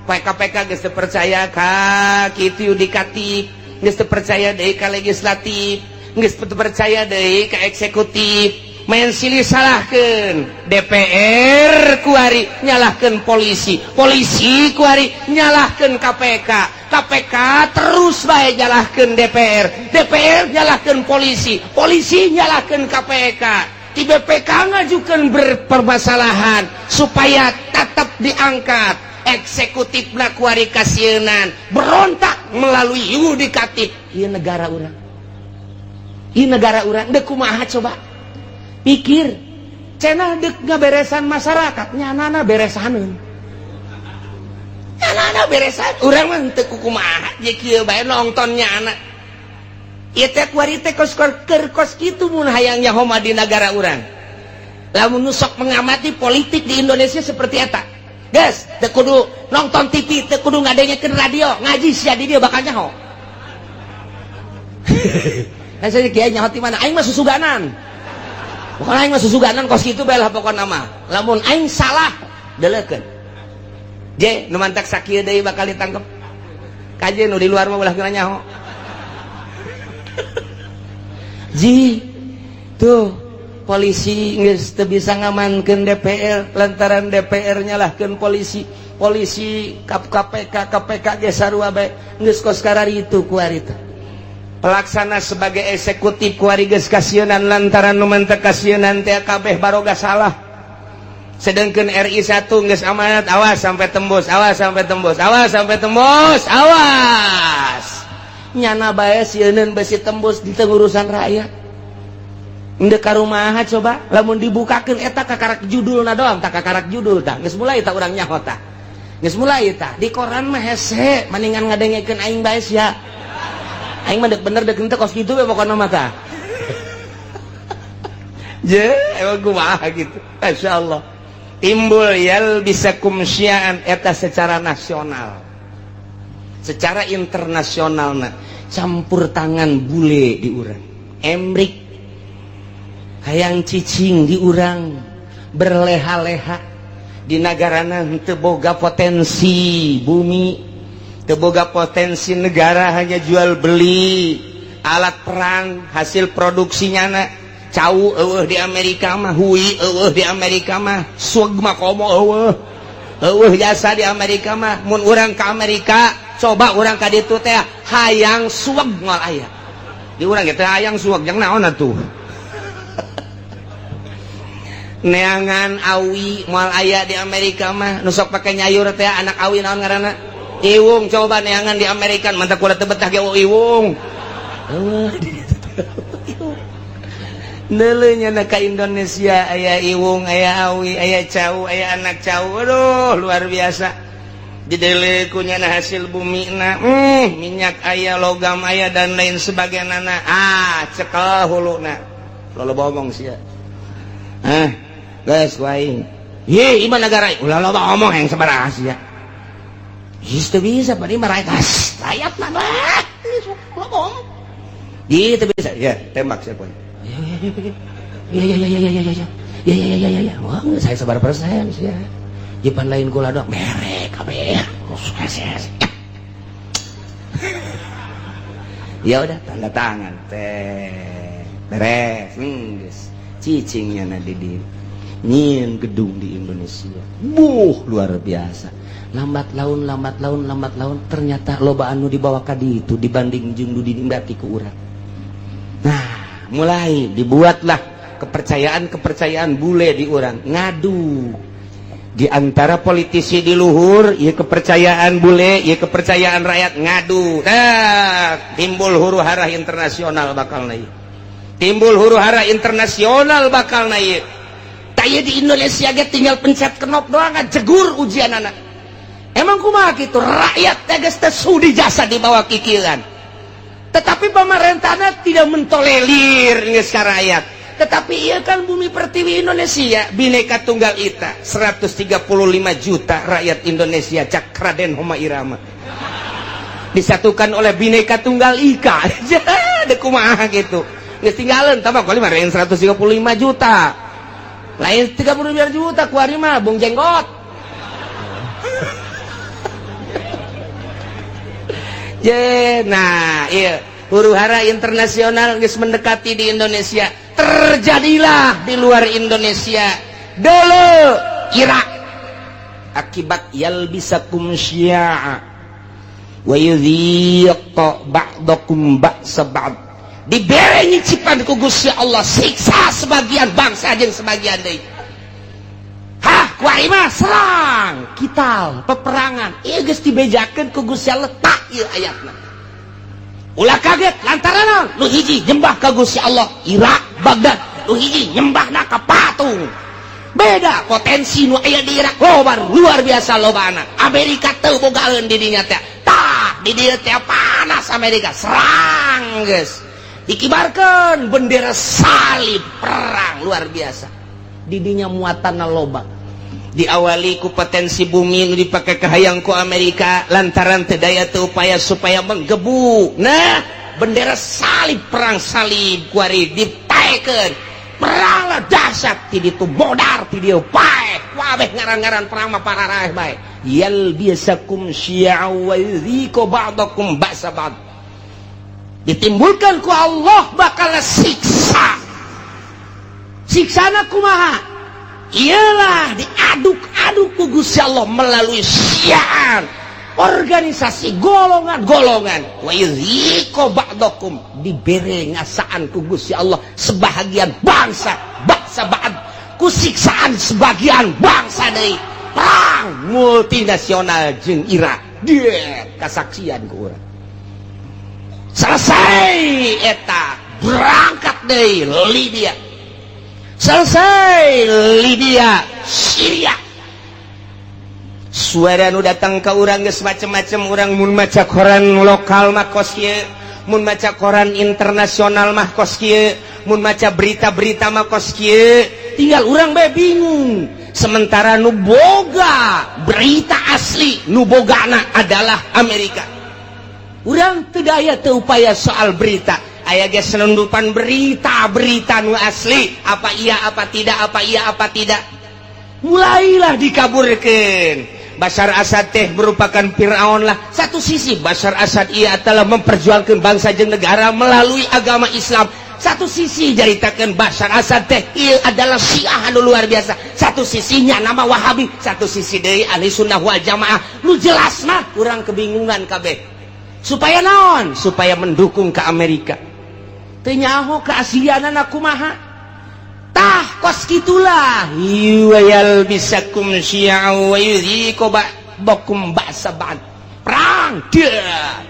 KPK geus teu percaya ka kitu yudikatif, geus teu percaya deui ka legislatif, geus teu percaya deui ka eksekutif. Main silih salahkeun DPR kuari nyalahkeun polisi, polisi kuari nyalahkeun KPK, KPK terus bae nyalahkeun DPR, DPR nyalahkeun polisi, polisi nyalahkeun KPK. Di BPK ngajukeun berpermasalahan supaya tetap diangkat, eksekutifna kuari kasienan berontak melalui yudikatif. Ieu negara urang, ieu negara urang deuk kumaha coba? Pikir, cenah dek ngaberesan masyarakat, nyanana beresaneun. Nyanana beresan, urang mah teu kumaha, je kieu bae nongton nyana. Ieu teh kuari teh kos kitu mun hayang nyahoma di negara urang. Lamun nu sok mengamati politik di Indonesia seperti eta. Geus, teu kudu nonton TV, teu kudu ngadengekeun radio, ngaji sia di dieu bakal nyaho. Saya kiai nyaho ti mana? Aing mah susuganan. Bukan aing mah susuganan kos kitu bae lah pokona mah. Lamun aing salah, deleukeun. Je, nu mantak sakieu deui bakal ditangkep. Kaje nu di luar mah ulah kena nyaho. Ji, tuh polisi geus teu bisa ngamankeun DPR lantaran DPR nyalahkeun polisi. Polisi KPK ge sarua bae geus kos kararitu ku ari teh. pelaksana sebagai eksekutif kuari geus kasienan lantaran nu mentek kasienan teh kabeh baroga salah. Sedangkan RI 1 geus amanat, awas sampai tembus, awas sampai tembus, awas sampai tembus, awas. Nyana bae sieun besi tembus di urusan rakyat. Endeu karumaha coba lamun dibukakeun eta kakarak judulna doang, tak kakarak judul tah. Geus mulai tah urang nyaho tah. Geus mulai tah. Di koran mah hese, mendingan ngadengekeun aing bae sia. Aing mah bener dek henteu kos kitu we pokona mah tah. Je, emang kumaha gitu. Masyaallah. Timbul yalbisakum syi'an eta secara nasional. Secara internasional campur tangan bule di urang. Emrik hayang cicing di urang berleha-leha di nagarana teu boga potensi bumi, teu boga potensi negara, hanya jual beli alat perang hasil produksinya na. Cau eueuh di Amerika mah, hui eueuh di Amerika mah, sueg mah komo eueuh jasa di Amerika mah. Mun urang ka Amerika coba urang ka ditu teh hayang sueg moal aya di urang teh hayang sueg jeung naon atuh. Neangan awi moal aya di Amerika mah, nu sok pake nyayur teh anak awi naon ngaranna? Iwung. Coba neangan di Amerika mantap kula teu betah ge iwung. Neuleunya na ka Indonesia aya iwung, aya awi, aya cau, aya anak cau. Aduh, luar biasa. Dideuleu ku nya hasil bumina. Minyak aya, logam aya dan lain sebagainya. Cekel huluna. Loba omong sia. Guys, waing. Ye, iman negara. Ulah loba ngomong yang sabaraha sia. Teu bisa padi mah rakyat mah lah. Loba ngomong. Gitu bisa. Ya, tembak sia poin. Ya. Wah, saya sabar persen sia. Jipan lain kula dok merek kabeh. Ya udah tanda tangan teh. Beres. Geus. Cicingnya na di dieu. Nyin gedung di Indonesia luar biasa. Lambat laun ternyata loba anu dibawa ka ditu dibanding jeung nu dinimbrati ku urang. Nah, mulai dibuatlah kepercayaan bule di urang ngadu di antara politisi di luhur, ieu kepercayaan bule, ieu kepercayaan rakyat ngadu. Timbul huru-hara internasional bakal ieu. Timbul huru-hara internasional bakal ieu. Taya di Indonesia ge tinggal pencet knop doang jegur ujian anak. Emang kumaha kitu? Rakyat teh geus teu sudi jasa di bawah kikiran. Tetapi pemerintahnya tidak mentolerir geus ka rakyat. Tetapi ieu kan bumi pertiwi Indonesia, Bhinneka Tunggal Ika, 135 juta rakyat Indonesia cak Raden Homa Irama. Disatukan oleh Bhinneka Tunggal Ika. Jadi kumaha gitu. Geus tinggalin tambah kali mah 135 juta. Lain 35 juta kuari mah bung jenggot. Nah, iya huru-hara internasional geus mendekati di Indonesia. Terjadilah di luar Indonesia dulu Irak akibat yalbisakum syi'a wa yudhiqa ba'dakum ba'sa ba'd. Dibere nyicipan ku Gusti Allah siksa sebagian bangsa jeung sebagian deui. Kuari mah serang, kital, peperangan. Ieu geus dibejakeun ku Gusti Allah tak ieu ayatna. Ulah kaget lantaran nu hiji nyembah ka Gusti Allah Irak, Baghdad, nu hiji nyembahna ka patung. Beda potensi nu aya di Irak luar biasa lobana. Amerika teu bogaeun di dinya teh. Tah, di dieu teh panas Amerika serang geus. Dikibarkan bendera salib perang luar biasa. Didinya muatanna loba. Diawali ku potensi bumi nu dipake kahayang ku Amerika lantaran teu daya teu upaya supaya menggebu. Nah, bendera salib perang salib kuari dipaekeun. Perang lah dahsyat ti ditu bodar ti dieu pae. Wabeh ngaran-ngaran perang mah pararah bae. Yalbisakum syi'a wa yudhiqa ba'dakum ba'sa ba'd. Ditimbulkan ku Allah bakal siksa. Siksana kumaha? Ialah diaduk-aduk ku Gusti Allah melalui syi'an. organisasi golongan-golongan wa yuzhiqu ba'dakum dibere ngasaan ku Gusti Allah sebahagian bangsa ba'd ku siksaan sebagian bangsa deui perang multinasional jeung Irak dia kasaksian ku urang selesai eta berangkat deui Libya selesai Libya Syria suara nu datang ke urang geus macem-macem urang mun maca koran lokal mah kos kieu mun maca koran internasional mah kos kieu mun maca berita-berita mah kos kieu tinggal urang bae bingung sementara nu boga berita asli nu bogana adalah Amerika urang teu daya teu upaya soal berita aya ge selundupan berita-berita nu asli apa iya apa tidak mulailah dikaburkeun Bashar Assad teh merupakan Fir'aun lah satu sisi Bashar Assad ia telah memperjuangkan bangsa jeung negara melalui agama Islam satu sisi jaritakeun Bashar Assad teh ia adalah Syiah anu luar biasa satu sisinya nama Wahabi satu sisi deui ahli sunnah wal jamaah nu jelas mah urang kebingungan kabeh supaya naon supaya mendukung ke Amerika teu nyaho keaslianana kumaha tah kos gitulah yuwayal bisakum syi'a wa yudhiqu ba'dakum ba'sa ba'd perang dia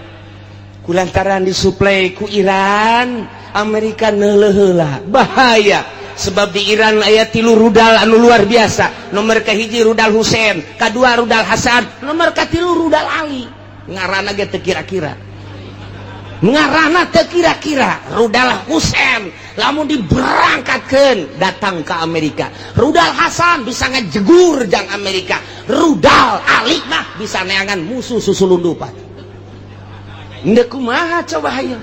kulantaran disuplai ku Iran Amerika neuleuh heula bahaya sebab di Iran aya 3 rudal anu luar biasa nomor kahiji rudal Husein kadua rudal Hasan nomor katilu rudal Ali ngaranna ge teu kira-kira ngarana teu kira-kira rudal Husein lamun diberangkatkeun datang ke Amerika rudal Hasan bisa ngejegur jang Amerika rudal Ali mah bisa neangan musuh susulundupan ndeu kumaha coba hayang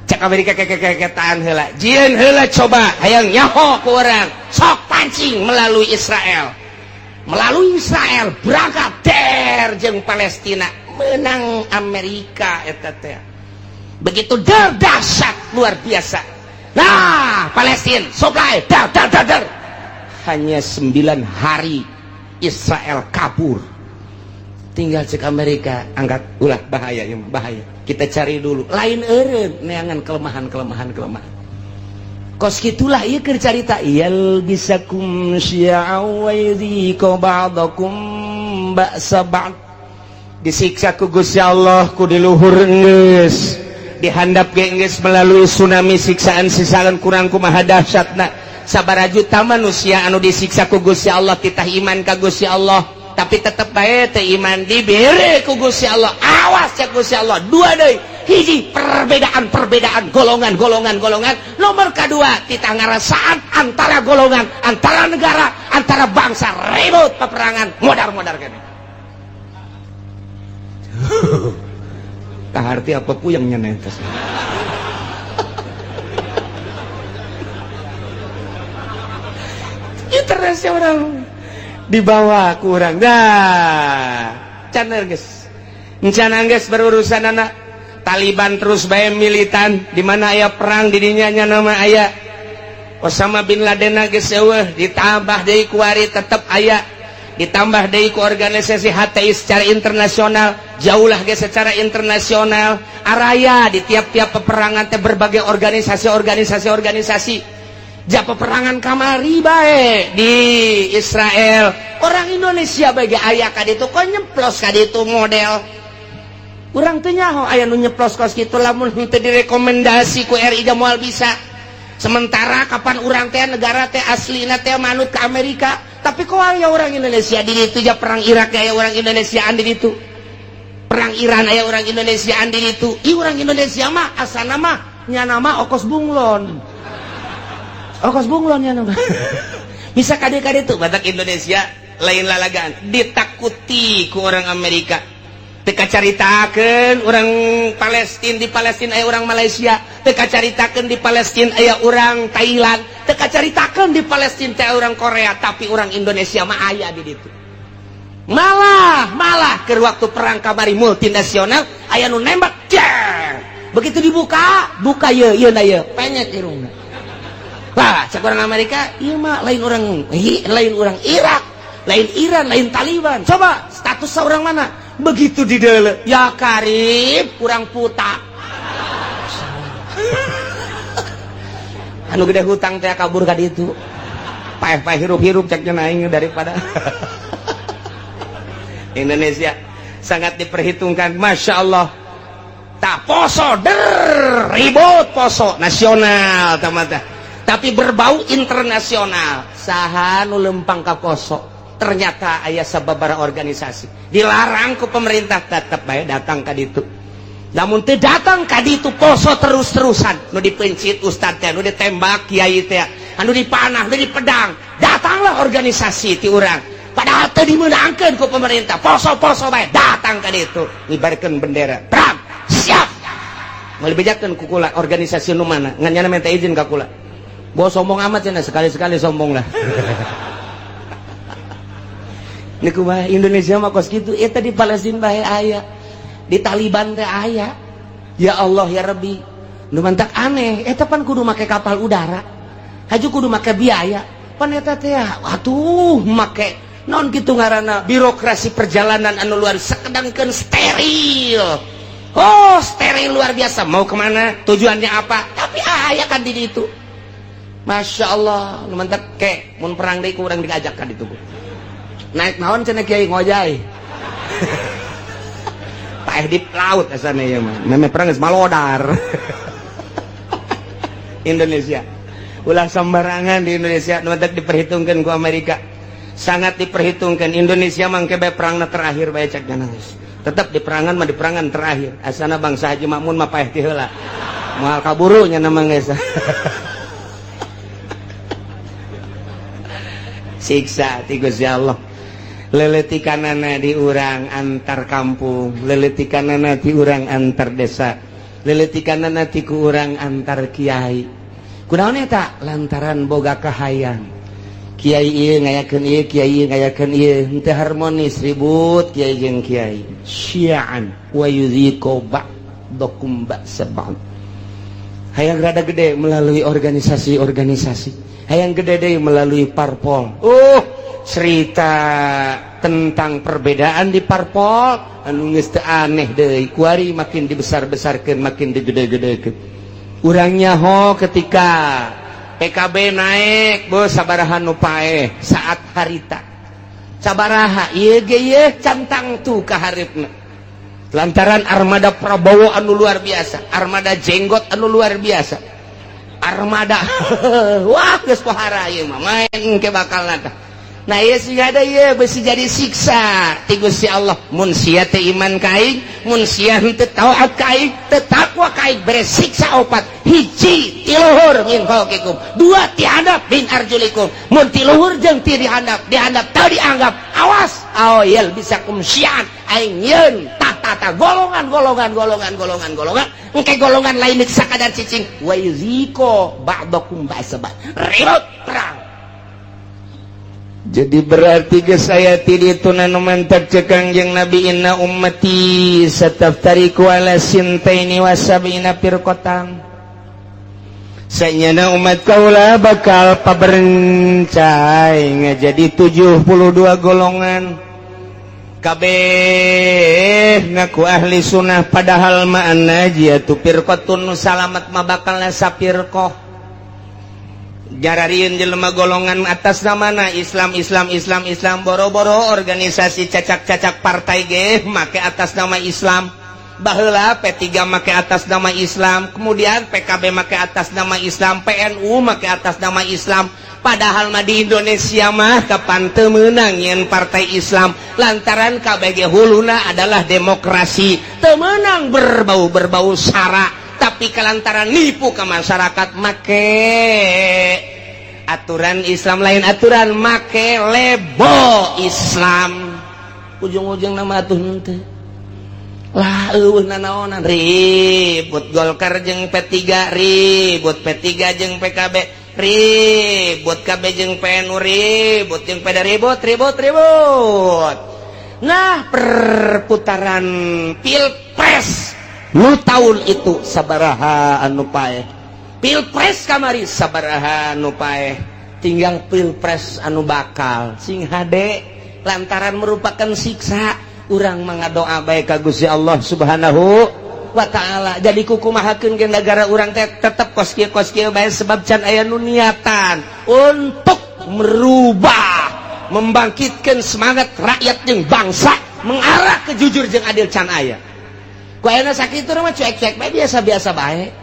cak Amerika kekeketaan heula jieun heula coba hayang nyaho ku urang sok pancing melalui Israel berangkat der jeung Palestina menang Amerika eta teh begitu dahsyat luar biasa nah Palestina supply dar hanya 9 hari Israel kabur tinggal cek Amerika angkat ulah bahaya ya bahaya kita cari dulu lain eureun neangan kelemahan kos gitulah ieu keur carita yal bisakum syi'a wa yudhiqu ba'dakum ba'sa ba'd disiksa ku Gusti Allah ku di luhur geus dihandap geus melalui tsunami siksaan kurang kumaha dahsyatna sabaraha juta manusia anu disiksa ku Gusti Allah titah iman ka Gusti Allah tapi tetep bae teu iman dibere ku Gusti Allah awas cek Gusti Allah dua deui hiji perbedaan golongan nomor kedua titah ngarasaan antara golongan antara negara antara bangsa ribut peperangan modar kene kaharti apa puyeng nyenetes interestnya orang dibawa kurang caner guys encana guys berurusan anak Taliban terus bae militan di mana aya perang di dinya nama aya Osama bin Laden geus eueuh ditambah deui ku ari tetep aya ditambah deui ku organisasi HTI secara internasional jauhlah ge secara internasional araya di tiap-tiap peperangan teh berbagai organisasi ja peperangan kamari bae di Israel orang Indonesia bagi aya ka ditu kok nyeplos ka ditu model urang teu nyaho aya nu nyeplos kos kitu lamun teu direkomendasi ku RI moal bisa sementara kapan urang teh negara teh aslina teh manut ke Amerika tapi kok aya orang Indonesia di ditu ja perang Irak aya orang Indonesiaan di ditu perang Iran aya orang Indonesiaan di ditu ieu orang Indonesia mah asalna mah nya nama Okos Bunglon nya nama bisa kade-kade tuh batak Indonesia lain lalagaan ditakuti ku orang Amerika teka caritakeun orang Palestina di Palestina aya orang Malaysia teka caritakeun di Palestina aya orang Thailand teka caritakeun di Palestina aya orang Korea tapi orang Indonesia mah aya di ditu malah keur waktu perang kamari multinasional aya nu nembak begitu dibuka ieu na ieu penyek irungna wah cek orang Amerika ieu mah lain orang Irak lain Iran lain Taliban coba status seorang mana begitu di dalam ya karib kurang puta anu gede hutang teh kabur ka ditu paeh-paeh hirup-hirup cek aing daripada Indonesia sangat diperhitungkan. Masya Allah tak poso ribut poso nasional tamata tapi berbau internasional saha nu lempang ka poso ternyata aya sababaraha organisasi dilarang ku pemerintah tetep bae datang ka ditu namun teu datang ka ditu poso terus-terusan nu dipencit ustad teh nu ditembak kiai teh anu dipanah nu dipedang datanglah organisasi ti urang padahal teu dimeunangkeun ku pemerintah poso-poso bae datang ka ditu ngibarkeun bendera perang siap meuli bejakeun ku kula organisasi nu mana ngan nyana minta izin ka kula bawa sombong amat cenah sekali-sekali sombong lah niku mah Indonesia mah kos kitu eta di Palestina bae aya di Taliban teh aya ya Allah ya Rabbi nu mantak aneh eta pan kudu make kapal udara haju kudu make biaya pan eta teh atuh make non gitu ngaranna birokrasi perjalanan anu luar sakedangkeun steril oh steril luar biasa mau kemana tujuannya apa tapi aya kan di ditu Masya Allah nu mantak ke mun perang deui ku urang diajak ka ditu naik naon cenah kiai ngojay paeh di laut asana ya mah meme perang geus malodar Indonesia ulah sembarangan di Indonesia nu mantak diperhitungkeun ku Amerika sangat diperhitungkan Indonesia mangke bae perangna terakhir bae cek nangis tetap di perangan mah di perangan terakhir asana bangsa Haji Makmun mah paeh ti heula moal kaburu nya nama geus siksa ti Gusti Allah leletikanana di urang antar kampung leletikanana ti urang antar desa leletikanana ti ku urang antar kiai kunaon eta lantaran boga kahayang kiai ieu ngayakeun ieu kiai ieu ngayakeun ieu henteu harmonis ribut kiai jeung kiai syi'an wa yudhiqu ba'dakum ba'sa ba'd hayang rada gede melalui organisasi-organisasi hayang gede deui melalui parpol cerita tentang perbedaan di parpol anu geus teu aneh deui kuari makin dibesar-besarkeun makin digede-gedekeun urang nyaho ketika PKB naik bos sabaraha nu paeh saat harita sabaraha ieu ge ieu cantang tu ka hareupeuna lantaran armada Prabowo anu luar biasa armada jenggot anu luar biasa armada wah geus pohara ieu mah main ke bakal nata nah ieu siga da ieu beusi jadi siksa ti Gusti Allah mun sia teh iman ka aing mun sia henteu taat ka aing teu takwa ka aing bere siksa opat hiji ti luhur min fauqikum dua ti handap min arjulikum mun ti luhur jeung ti dihandap teu dianggap awas aoyel bisa kumsian aing yeun tata golongan engke golongan lain sakadar cicing wa yuziko ba'dakum ba'sa ribut perang. Jadi berarti ge saya tidituna nu mantak cek Kangjeng Nabi inna ummati sataftariku ala sintaini wa sab'ina firqatan sayyana umat kaula bakal paberencai ngajadi 72 golongan kabeh ngaku ahli sunnah padahal ma'an najiyatu firqatun nu salamat mah bakalna sapirqah jararieun jelema golongan atas namana Islam boro-boro organisasi cacak-cacak partai ge make atas nama Islam baheula P3 make atas nama Islam kemudian PKB make atas nama Islam PNU make atas nama Islam padahal mah di Indonesia mah kapan teu meunang yen partai Islam lantaran kabeh ge huluna adalah demokrasi teu meunang berbau sara tapi kelantaran nipu ke masyarakat make aturan Islam lain aturan make lebo Islam ujung-ujung nama atuh teh lah eueuh nanaonan ribut Golkar jeung P3 ribut P3 jeung PKB ribut KB jeung PNU ribut jeung PD ribut nah perputaran pilpres nu tahun itu sabaraha anu paeh pilpres kamari sabaraha anu paeh tinggal pilpres anu bakal sing hade lantaran merupakan siksa urang mengadoa baik ka Gusti Allah Subhanahu wa ta'ala. Jadi kukumahakeun ke negara urang teh tetep kos kieu bae sebab can aya nu niatan untuk merubah, membangkitkan semangat rakyat jeung bangsa mengarah ke jujur jeung adil can aya. Ku ayeuna sakitu mah cuek-cuek bae biasa-biasa bae.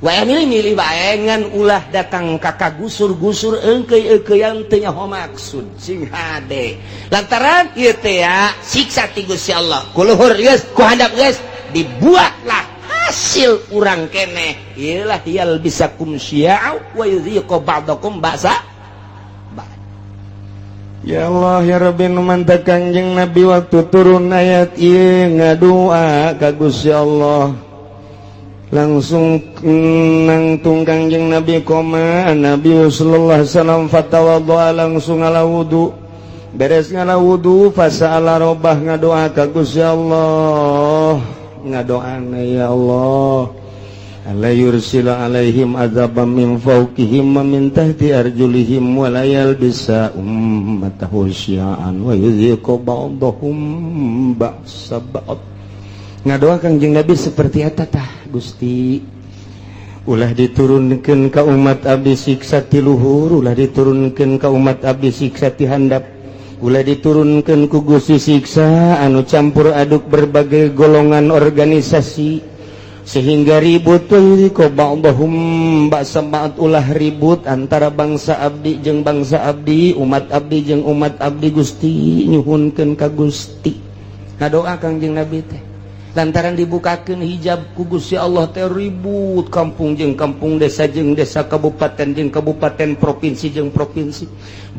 Wae milih-milih bae ngan ulah datang ka gusur-gusur eungkeuy-eungkeuyan teu nyaho maksud sing hade. Lantaran ieu teh ya siksa ti Gusti Allah. Ku luhur geus, ku handap geus dibuatlah hasil urang keneh. Iyalah yal bisakum syia'u wa yudhiqu ba'dakum ba'sa. Ya Allah ya Rabbi nu mantap Kangjeng Nabi waktu turun ayat ieu ngadua ka Gusti Allah. Langsung nangtung Kangjeng Nabi koma Nabi sallallahu alaihi wasallam fatawaddoa langsung ala wudu. Beres ngala wudu fasa'ala robah ngadoa ka Gusti Allah. Ngadoana ya Allah ala yursila alaihim azabam min fawqihim wa min tahti arjulihim wa la yalbisa ummatahu syi'an wa yudhiqu ba'dahum ba'sa ba'd. Ngadoa Kangjeng Nabi seperti eta tah Gusti, ulah diturunkeun ka umat abdi siksa ti luhur, ulah diturunkeun ka umat abdi siksa ti handap, ulah diturunkeun ku Gusti siksa anu campur aduk berbagai golongan organisasi sehingga ribut ko ba'dahum ba'sa ba'd, ulah ribut antara bangsa abdi jeung bangsa abdi, umat abdi jeung umat abdi. Gusti nyuhunkeun ka Gusti. Ngadoa Kangjeng Nabi teh lantaran dibukakeun hijab ku Gusti Allah teh ribut kampung jeung kampung, desa jeung desa, kabupaten jeung kabupaten, provinsi jeung provinsi,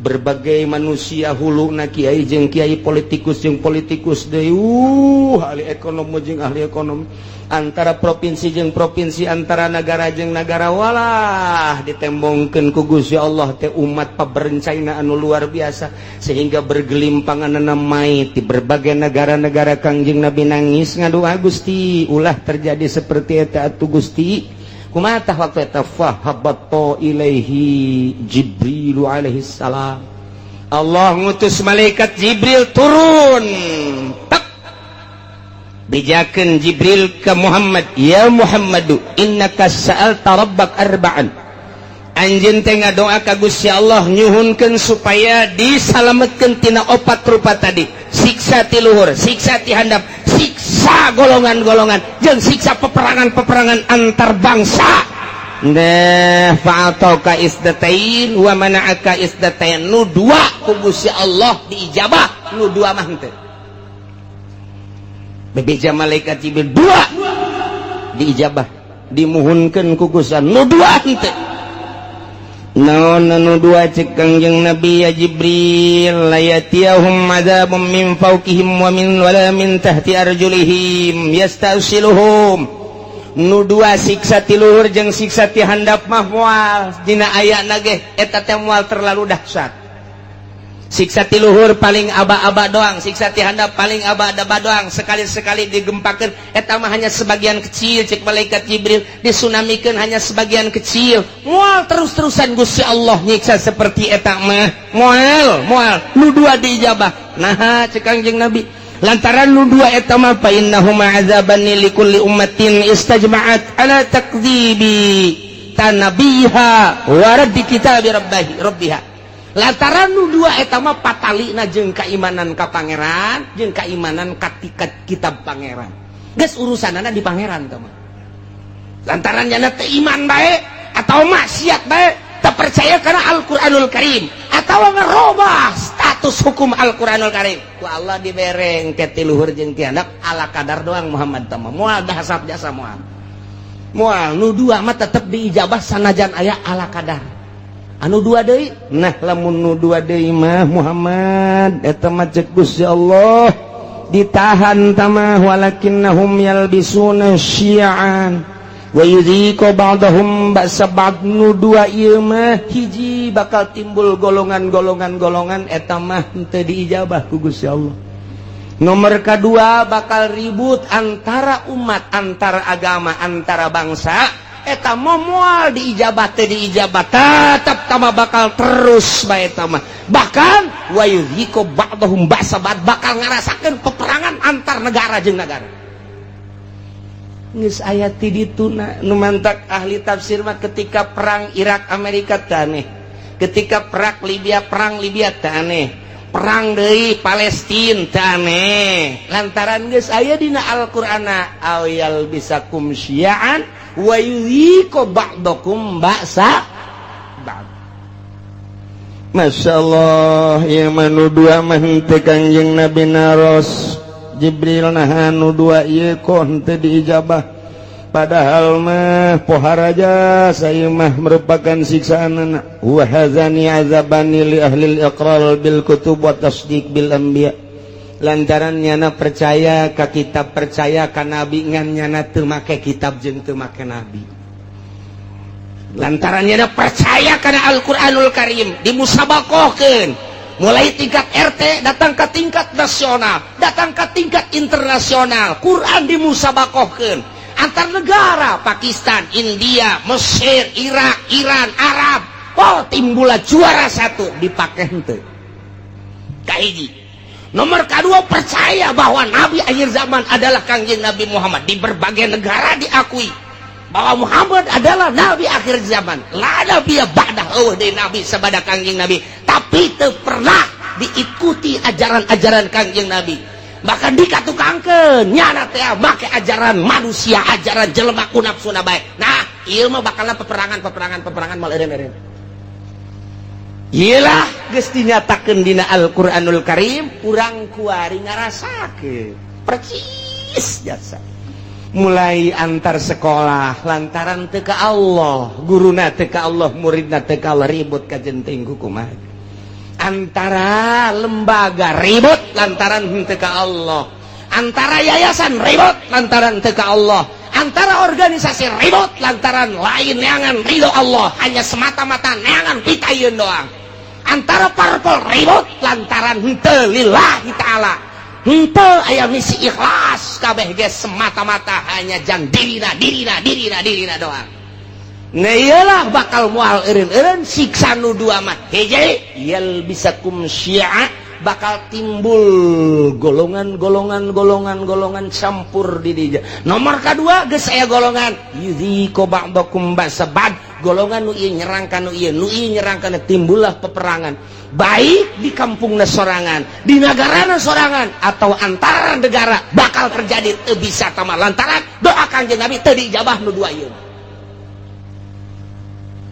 berbagai manusia huluna kiai jeung kiai, politikus jeung politikus deui, ahli ekonomi jeung ahli ekonomi, antara provinsi jeung provinsi, antara negara jeung negara, walah ditembongkeun ku Gusti Allah teh umat paberencana anu luar biasa sehingga bergelimpangan maut di berbagai negara-negara. Kangjeng Nabi nangis ngadoa Gusti ulah terjadi seperti eta atuh Gusti. Kumaha tah waktu eta fahabatta ilaihi Jibril alaihi salam. Allah ngutus malaikat Jibril turun bijakeun Jibril ke Muhammad, ya Muhammadu innaka sa'alta rabbak arba'an, anjeun teh ngadoa ka Gusti Allah nyuhunkeun supaya disalametkeun tina opat rupa tadi, siksa ti luhur, siksa ti handap, siksa golongan-golongan jeung siksa peperangan-peperangan antar bangsa. Nah fa'atauka isdatain wa mana'aka isdatain, nu dua ku Gusti Allah diijabah, nu dua mah henteu. Bebeja malaikat Jibril dua diijabah, dimuhunkeun ku Gusti nu dua henteu. Naon nu dua cek Kangjeng Nabi ya Jibril, layatiyahum adzabum min fawqihim wa min wala min tahti arjulihim yastasiluhum. Nu dua siksa ti luhur jeung siksa ti handap mah moal dina ayana ge eta teh moal terlalu dahsyat. Siksa ti luhur paling aba-aba doang, siksa ti handap paling aba-aba doang, sekali-sekali digempakeun eta mah hanya sebagian kecil cek malaikat Jibril, disunamikeun hanya sebagian kecil. Moal terus-terusan Gusti Allah nyiksa seperti eta mah moal nu dua diijabah. Nah cek Kangjeng Nabi lantaran nu dua eta mah fa innahuma azaban likulli ummatin istajma'at ala takdzibi tanabiha wa raddi kitabi rabbiha. Lantaran nu dua eta mah patalina jeung kaimanan ka pangeran jeung kaimanan ka kitab pangeran. Geus urusanana di pangeran teh mah. Lantaran nya teh iman bae atawa maksiat bae, teu percaya kana Al-Qur'anul Karim atawa ngarobah status hukum Al-Qur'anul Karim. Ku Allah dibereng ke ti luhur jeung ti handap ala kadar doang Muhammad teh mah. Moal dahasap jasa moal. Moal nu dua mah tetep diijabah sanajan aya ala kadar. Anu dua deui, nah lamun nu dua deui mah Muhammad eta mah cek Gusti Allah ditahan tamah walakinnahum yalbisuna syi'an wa yudhiqu ba'dahum ba'sa ba'd. Nu dua ieu mah hiji bakal timbul golongan-golongan eta mah teu diijabah ku Gusti Allah. Nomor kedua bakal ribut antara umat, antara agama, antara bangsa. eta moal diijabat teh diijabat tetap tama bakal terus bae eta mah bahkan wa yudhiku ba'dhum ba'sabat bakal ngarasakeun peperangan antar negara jeung negara geus aya ti dituna nu mantak ahli tafsir mah ketika perang Irak Amerika taneh ketika perang Libya taneh perang deui Palestina taneh lantaran geus aya dina Al-Qur'ana ayal bisakum syi'an wa yuhiku ba'dakum ba'sa ba'd. Masyaallah ieu mah nu dua mah teh Kangjeng Nabi naros Jibril nahan nu dua ieu kon teu diijabah padahal mah poharaja saya mah merupakan siksaanna wa hazani azabani li ahli al-iqrar bil kutub wa tasdiq bil anbiya lantaran nyana percaya ka kitab percaya ka nabi ngan nyana teu make kitab jeung teu make nabi lantaran nyana percaya kana Al-Qur'anul Karim dimusabakohkeun mulai tingkat RT datang ke tingkat nasional datang ke tingkat internasional Quran dimusabakohkeun antar negara Pakistan India Mesir Irak Iran Arab oh timbullah juara satu dipake henteu kahiji. Nomor kedua percaya bahwa Nabi akhir zaman adalah Kangjeng Nabi Muhammad di berbagai negara diakui bahwa Muhammad adalah Nabi akhir zaman la nabiya ba'dah dari Nabi sabada Kangjeng Nabi tapi teu pernah diikuti ajaran-ajaran Kangjeng Nabi bahkan dikatukangkeun nyana teh make ajaran manusia ajaran jelema ku nafsuna bae nah ieu mah bakalna peperangan mal eureun iyalah geus dinyatakeun dina Al-Qur'anul Karim urang kuari ngarasakeun percis jasa mulai antar sekolah lantaran teu ka Allah guruna teu ka Allah muridna teu ka Allah ribut ka jenting kumaha antara lembaga ribut lantaran teu ka Allah antara yayasan ribut lantaran teu ka Allah antara organisasi ribut lantaran lain neangan ridho Allah hanya semata-mata neangan pitayeun doang antara parpol ribut lantaran henteu lillahi ta'ala henteu aya misi ikhlas kabeh ge semata-mata hanya jang dirina doang nah iyalah bakal moal eureun siksa nu dua mah hiji yal bisakum syi'a bakal timbul golongan campur di dieu nomor kedua geus aya golongan yudhiku ba'dakum ba'sabad golongan nu ieu nyerang kana ieu nu ieu nyerang kana timbullah peperangan baik di kampungna sorangan di nagarana sorangan atau antara negara bakal terjadi teu bisa tamah lantaran doa Kangjeng Nabi teu diijabah nu dua ieu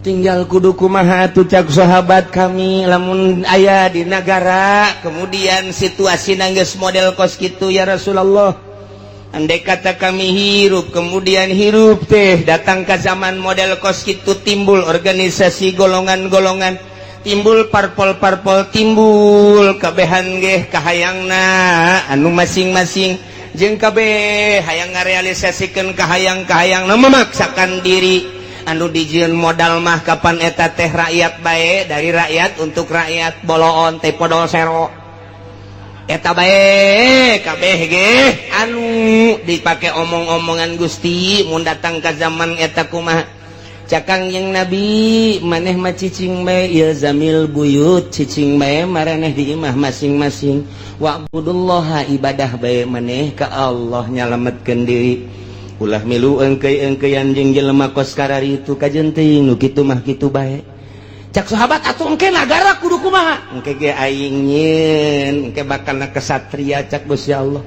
tinggal kudu kumaha atuh cak sahabat kami lamun aya di negara kemudian situasi geus model kos kitu ya Rasulullah andai kata kami hirup kemudian hirup teh datang ke zaman model kos kitu timbul organisasi golongan-golongan timbul parpol-parpol timbul kabehan ge kahayangna anu masing-masing jeung kabeh hayang ngarealisasikeun kahayang-kahayangna memaksakan diri anu dijieun modal mah kapan eta teh rakyat bae dari rakyat untuk rakyat boloon teh podol sero eta bae kabeh ge anu dipake omong-omongan Gusti mun datang ka zaman eta kumaha cakang yang Nabi maneh mah cicing bae ieu zamil buyut cicing bae maraneh di imah masing-masing wa'budullaha ibadah bae maneh ka Allah nyalametkeun diri ulah milu engkeuy-engkeuyan jeung jelema kos karari itu kajeuting nu kitu mah kitu bae cak sahabat atuh engke nagara kudu kumaha engke ge aing nyieun engke bakalna kesatria cak Gusti Allah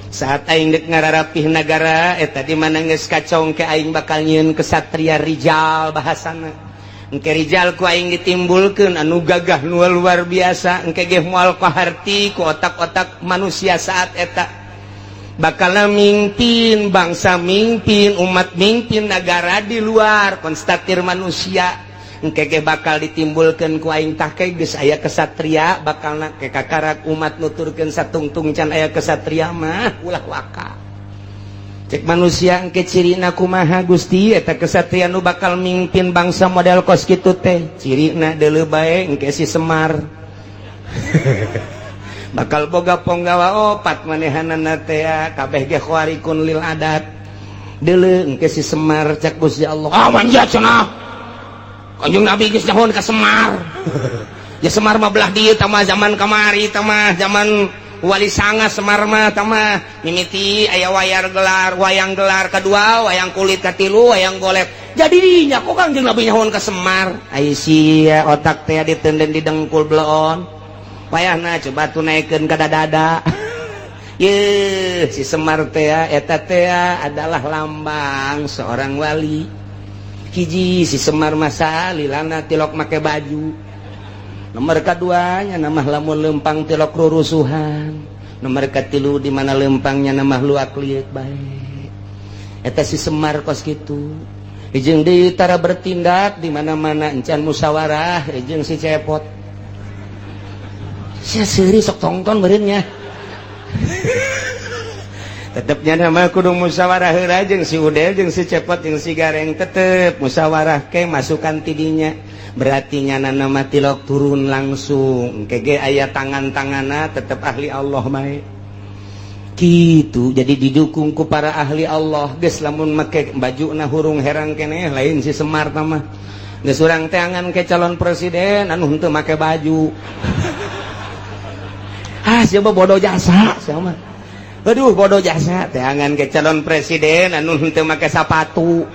saat aing dek ngararapih nagara eta di mana geus kacau engke aing bakal nyieun kesatria rijal bahasana engke rijal ku aing ditimbulkeun anu gagah nu luar biasa engke ge moal kaharti ku otak-otak manusia saat eta bakalna mimpin bangsa mimpin umat mimpin negara di luar konstatir manusia engke ge bakal ditimbulkeun ku aing tah ke geus aya kesatria bakalna ke kakarak umat nuturkeun satungtung can aya kesatria mah ulah waka cek manusia engke cirina kumaha Gusti eta kesatria nu bakal mimpin bangsa model kos kitu teh cirina deuleu bae engke si Semar bakal boga ponggawa opat manehanana teh kabeh ge khawarikun lil adat Deleng ke si Semar cak Gusti Allah. Ah manja cenah. Kanjeng Nabi geus nyahoan ka Semar. Ya Semar mah belah dieu tama zaman kamari tama zaman Wali Sanga Semar mah tama mimiti aya wayang gelar kedua, wayang kulit katilu, wayang golep. Jadi dinya kok Kanjeng Nabi nyahoan ka Semar. Ai sia otak teh ditenden di dengkul bleon. Wayahna coba tunaikeun ka dada. Ye, si Semar teh eta teh adalah lambang seorang wali. Hiji si Semar masa lilana tilok make baju. Nomor keduanya nama lamun lempang tilok rurusuhan. Nomor katilu di mana lempangnya nama luak liek baik. Eta si Semar kos kitu. Jeung deui tara bertindak di mana-mana encan musyawarah jeung si Cepot. Sia seuri sok tongton beureun nya. Tetepnya nama kudu musyawarah heula jeung si Udel jeung si Cepot jeung si Gareng tetep musyawarah ke masukan tidinya berarti nyana nama tilok turun langsung kege aya tangan-tanganna tetep ahli Allah bae kitu jadi didukung ku para ahli Allah geus lamun make bajuna hurung herang keneh lain si Semar mah geus urang teh angan ke calon presiden anu henteu make baju. Siapa bodoh jasa siapa aduh bodoh jasa teangan ke calon presiden anu henteu make sepatu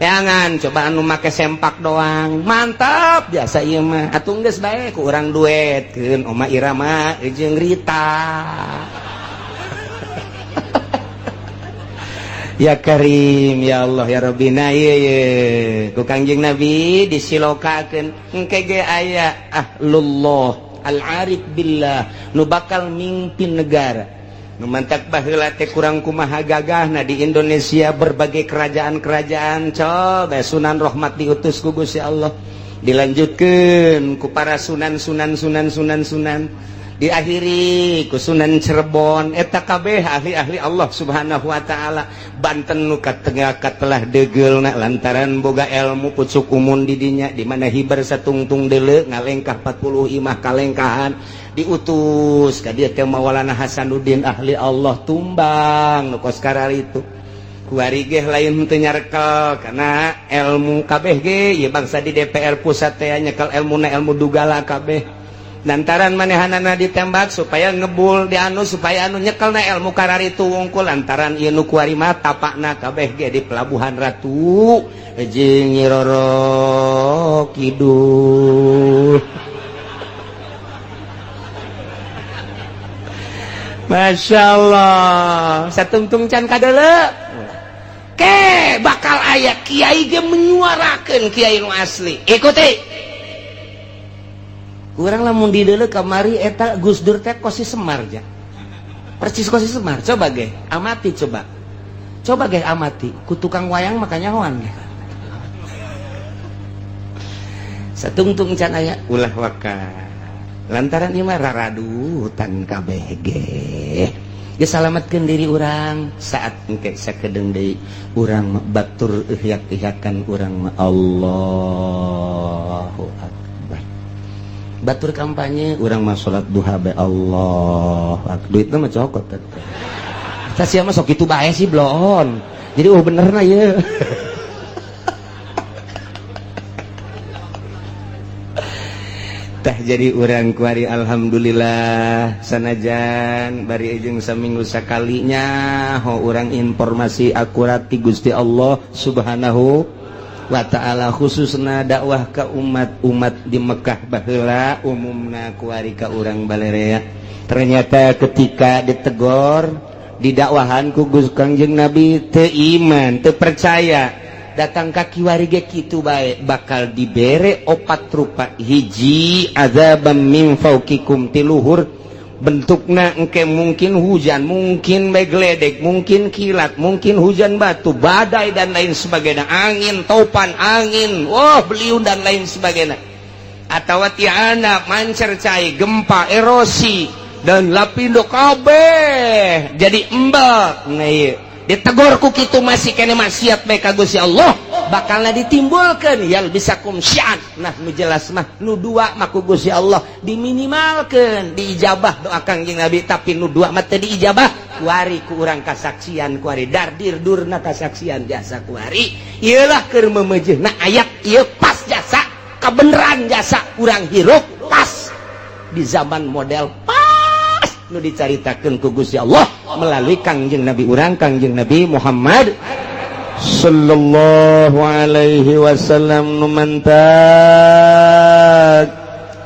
teangan coba anu make sempak doang mantap biasa ieu mah atuh geus bae ku urang duetkeun Oma Irama jeung Rita. Ya Karim ya Allah ya Rabbina ye ku Kangjeng Nabi disilokakeun engke ge aya ahlullah al-arif billah nu bakal mimpin negara nu mantak baheula teh kurang kumaha gagahna di Indonesia berbagai kerajaan-kerajaan coba Sunan Rahmat diutus ku Gusti Allah dilanjutkeun ku para sunan diakhiri ku Sunan Cirebon eta kabeh ahli-ahli Allah Subhanahu wa taala Banten nu katengah katelah degeulna lantaran boga ilmu pucuk umun di dinya di mana hibar satungtung deuleu ngalengkah 40 imah kalengkahan diutus ka dieu teh Maulana Hasanuddin ahli Allah tumbang nu kos kararitu kuari ge lain teu nyarekel kana ilmu kabeh ge ieu bangsa di DPR pusat teh nyekel ilmuna ilmu dugala kabeh lantaran manehanana ditembak supaya ngebul di anu supaya anu nyekelna ilmu kararitu wungkul lantaran ieu nu kuari mah tapakna kabeh ge di Pelabuhan Ratu jeung Nyi Roro Kidul. Masya Allah satungtung can kadeuleu ke bakal aya kiai ge menyuarakeun kiai nu asli ikuti kurang lamun di deuleu kamari eta Gus Dur teh kosi Semar ja percis kosi Semar coba ge amati coba ge amati ku tukang wayang makanya nyahoan ge satungtung can aya ulah waka lantaran ieu mah raradutan kabeh ge geus salametkeun diri urang saat engke sakedeung deui urang batur ihyak-ihyakan urang mah Allahu akbar batur kampanye urang mah salat duha be Allah duitna mah cokot teh eta sia mah sok kitu bae sih blon jadi benerna ieu tah jadi urang kuari alhamdulillah sanajan bari jeung saminggu sakalinya ho urang informasi akurat ti Gusti Allah Subhanahu wa ta'ala khususna dakwah ka umat di Mekah baheula umumna kuari ka urang balerea ternyata ketika ditegor didakwahan ku Gus Kangjeng Nabi teu iman teu percaya datang ka kiwari ge kitu bae bakal dibere opat rupa hiji azabam min fauqikum tiluhur bentukna engke mungkin hujan mungkin megledek mungkin kilat mungkin hujan batu badai dan lain sebagainya angin topan angin beliun dan lain sebagainya atawa tiana mancercai gempa erosi dan lapindo kabeh jadi embak nah ieu ditegur ku kitu masih kene maksiat bae ka Gusti Allah bakalna ditimbulkeun yal bisakum syi'an nah nu jelas mah nu dua mah ku Gusti Allah diminimalkeun diijabah doa Kangjeng Nabi tapi nu dua mah teu diijabah kuari ku urang kasaksian kuari dardir durna kasaksian jasa kuari ialah keur memejehna ayat ieu pas jasa kebenaran jasa urang hirup pas di zaman model pas nu dicaritakeun ku Gusti Allah melalui Kangjeng Nabi urang Kangjeng Nabi Muhammad sallallahu alaihi wasallam numantak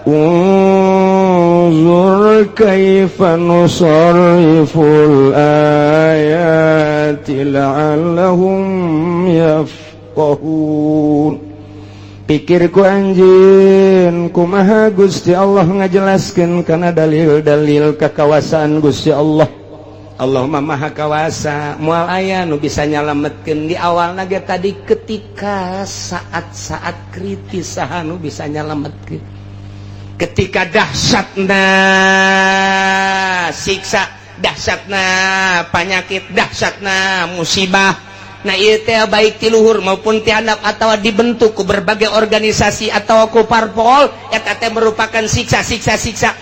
unzur kaifa nusarriful ayati la'allahum yafqahun. Pikir ku anjeun kumaha Gusti Allah ngajelaskeun kana dalil-dalil kakawasan Gusti Allah. Allah mah maha kawasa, moal aya nu bisa nyalametkeun di awalna ge tadi ketika saat-saat kritis saha nu bisa nyalametkeun. Ketika dahsyatna siksa, dahsyatna penyakit, dahsyatna musibah, nah ieu teh baik ti luhur maupun ti handap atawa dibentuk ku berbagai organisasi atawa ku parpol eta teh merupakan siksa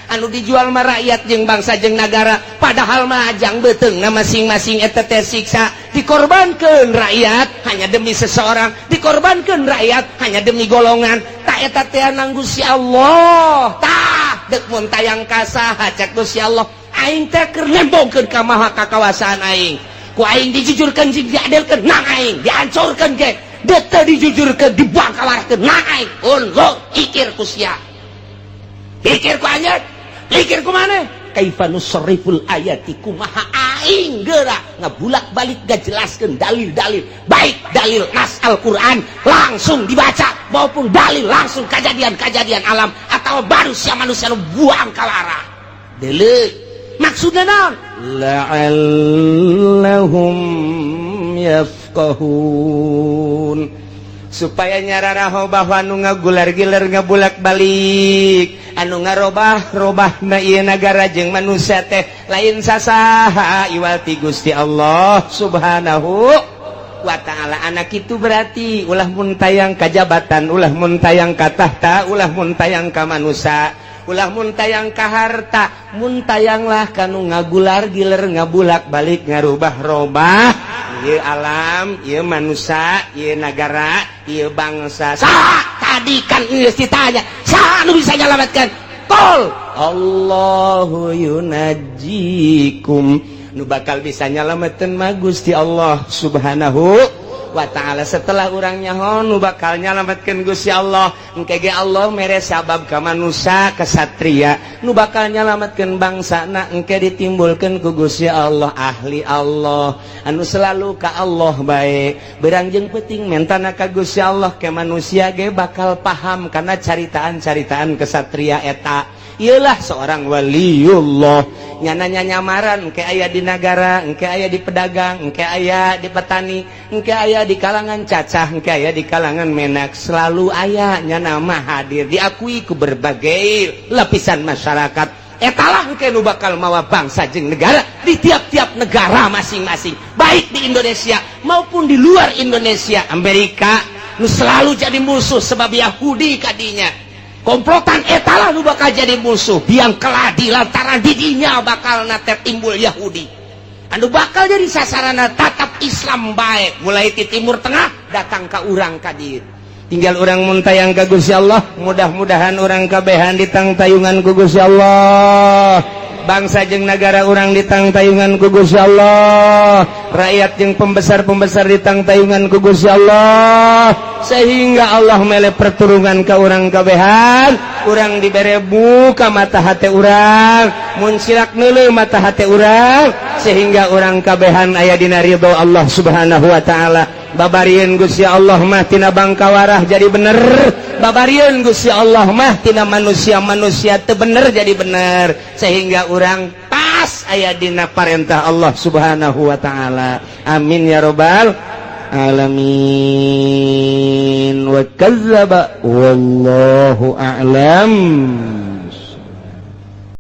anu dijual mah rakyat jeung bangsa jeung nagara padahal mah ajang beuteungna masing-masing eta teh siksa dikorbankeun rakyat hanya demi seseorang, dikorbankeun rakyat hanya demi golongan. Tak eta teh nang Gusti Allah tah deuk mun tayang ka saha cek Gusti Allah aing teh keur nembongkeun ka maha kakawasaan aing ku aing dijujurkeun jeung diadilkeun nang aing dihancurkeun ge deuk teh dijujurkeun dibangkalarkeun nang aing unlo pikir ku sia pikir ku anjeun pikir ku maneh kaifa nusarriful ayati kumaha aing geura ngabulak-balik ngajelaskeun dalil-dalil baik dalil nas Al-Qur'an langsung dibaca maupun dalil langsung kejadian-kejadian alam atau manusia nu buang kalara deuleu maksudna naon la'allahum yafqahun supaya nyararaho bahwa anu ngagular-giler ngabulak-balik anu ngarobah-robahna ieu nagara jeung manusia teh lain sasaha iwal ti Gusti Allah subhanahu wa ta'ala. Anak itu berarti ulah mun tayang ka jabatan, ulah mun tayang ka tahta, ulah mun tayang ka manusia, ulah mun tayang ka harta, mun tayanglah kanu ngagular-giler ngabulak-balik ngarubah-robah ieu alam, ieu manusia, ieu nagara, ieu bangsa. Saha tadi kan geus ditanya, saha anu bisa nyalametkeun? Qul Allahu yunajjikum. Nu bakal bisa nyalametkeun mah Gusti Allah subhanahu wa ta'ala. Setelah urang nyaho nu bakal nyalametkeun Gusti Allah engke ge Allah mere sabab ka manusia kesatria nu bakal nyalametkeun bangsana engke ditimbulkeun ku Gusti Allah ahli Allah anu selalu ka Allah bae berangjeng peuting mentana ka Gusti Allah ke manusia ge bakal paham kana caritaan-caritaan kesatria eta. Ialah seorang waliullah nyananya nyamaran engke aya di nagara, engke aya di pedagang, engke aya di petani, engke aya di kalangan cacah, engke aya di kalangan menak, selalu aya nyana mah hadir diakui ku berbagai lapisan masyarakat. Etalah engke nu bakal mawa bangsa jeung negara di tiap-tiap negara masing-masing, baik di Indonesia maupun di luar Indonesia. Amerika nu selalu jadi musuh sebab Yahudi kadinya. Komplotan etalah nu bakal jadi musuh biang keladi lantaran didinya bakal nate timbul Yahudi anu bakal jadi sasarana tatap Islam baik mulai di timur tengah datang ke urang ka dieu tinggal urang mun tayang ka Gusti Allah mudah-mudahan urang kabehan ditang tayungan ku Gusti Allah bangsa jeung negara urang ditang tayungan ku Gusti Allah rakyat jeung pembesar-pembesar ditang tayungan ku Gusti Allah sehingga Allah mele perturungan ka urang kabehan urang dibere buka mata hate urang mun silak neuleuh mata hate urang sehingga urang kabehan aya dina ridho Allah subhanahu wa ta'ala. Babarieun Gusti Allah mah tina bangkawarah jadi bener, babarieun Gusti Allah mah tina manusia-manusia teu bener jadi bener, sehingga urang pas aya dina parentah Allah subhanahu wa ta'ala. Amin ya rabbal alamin. Wa kadzdzaba wallahu a'lam.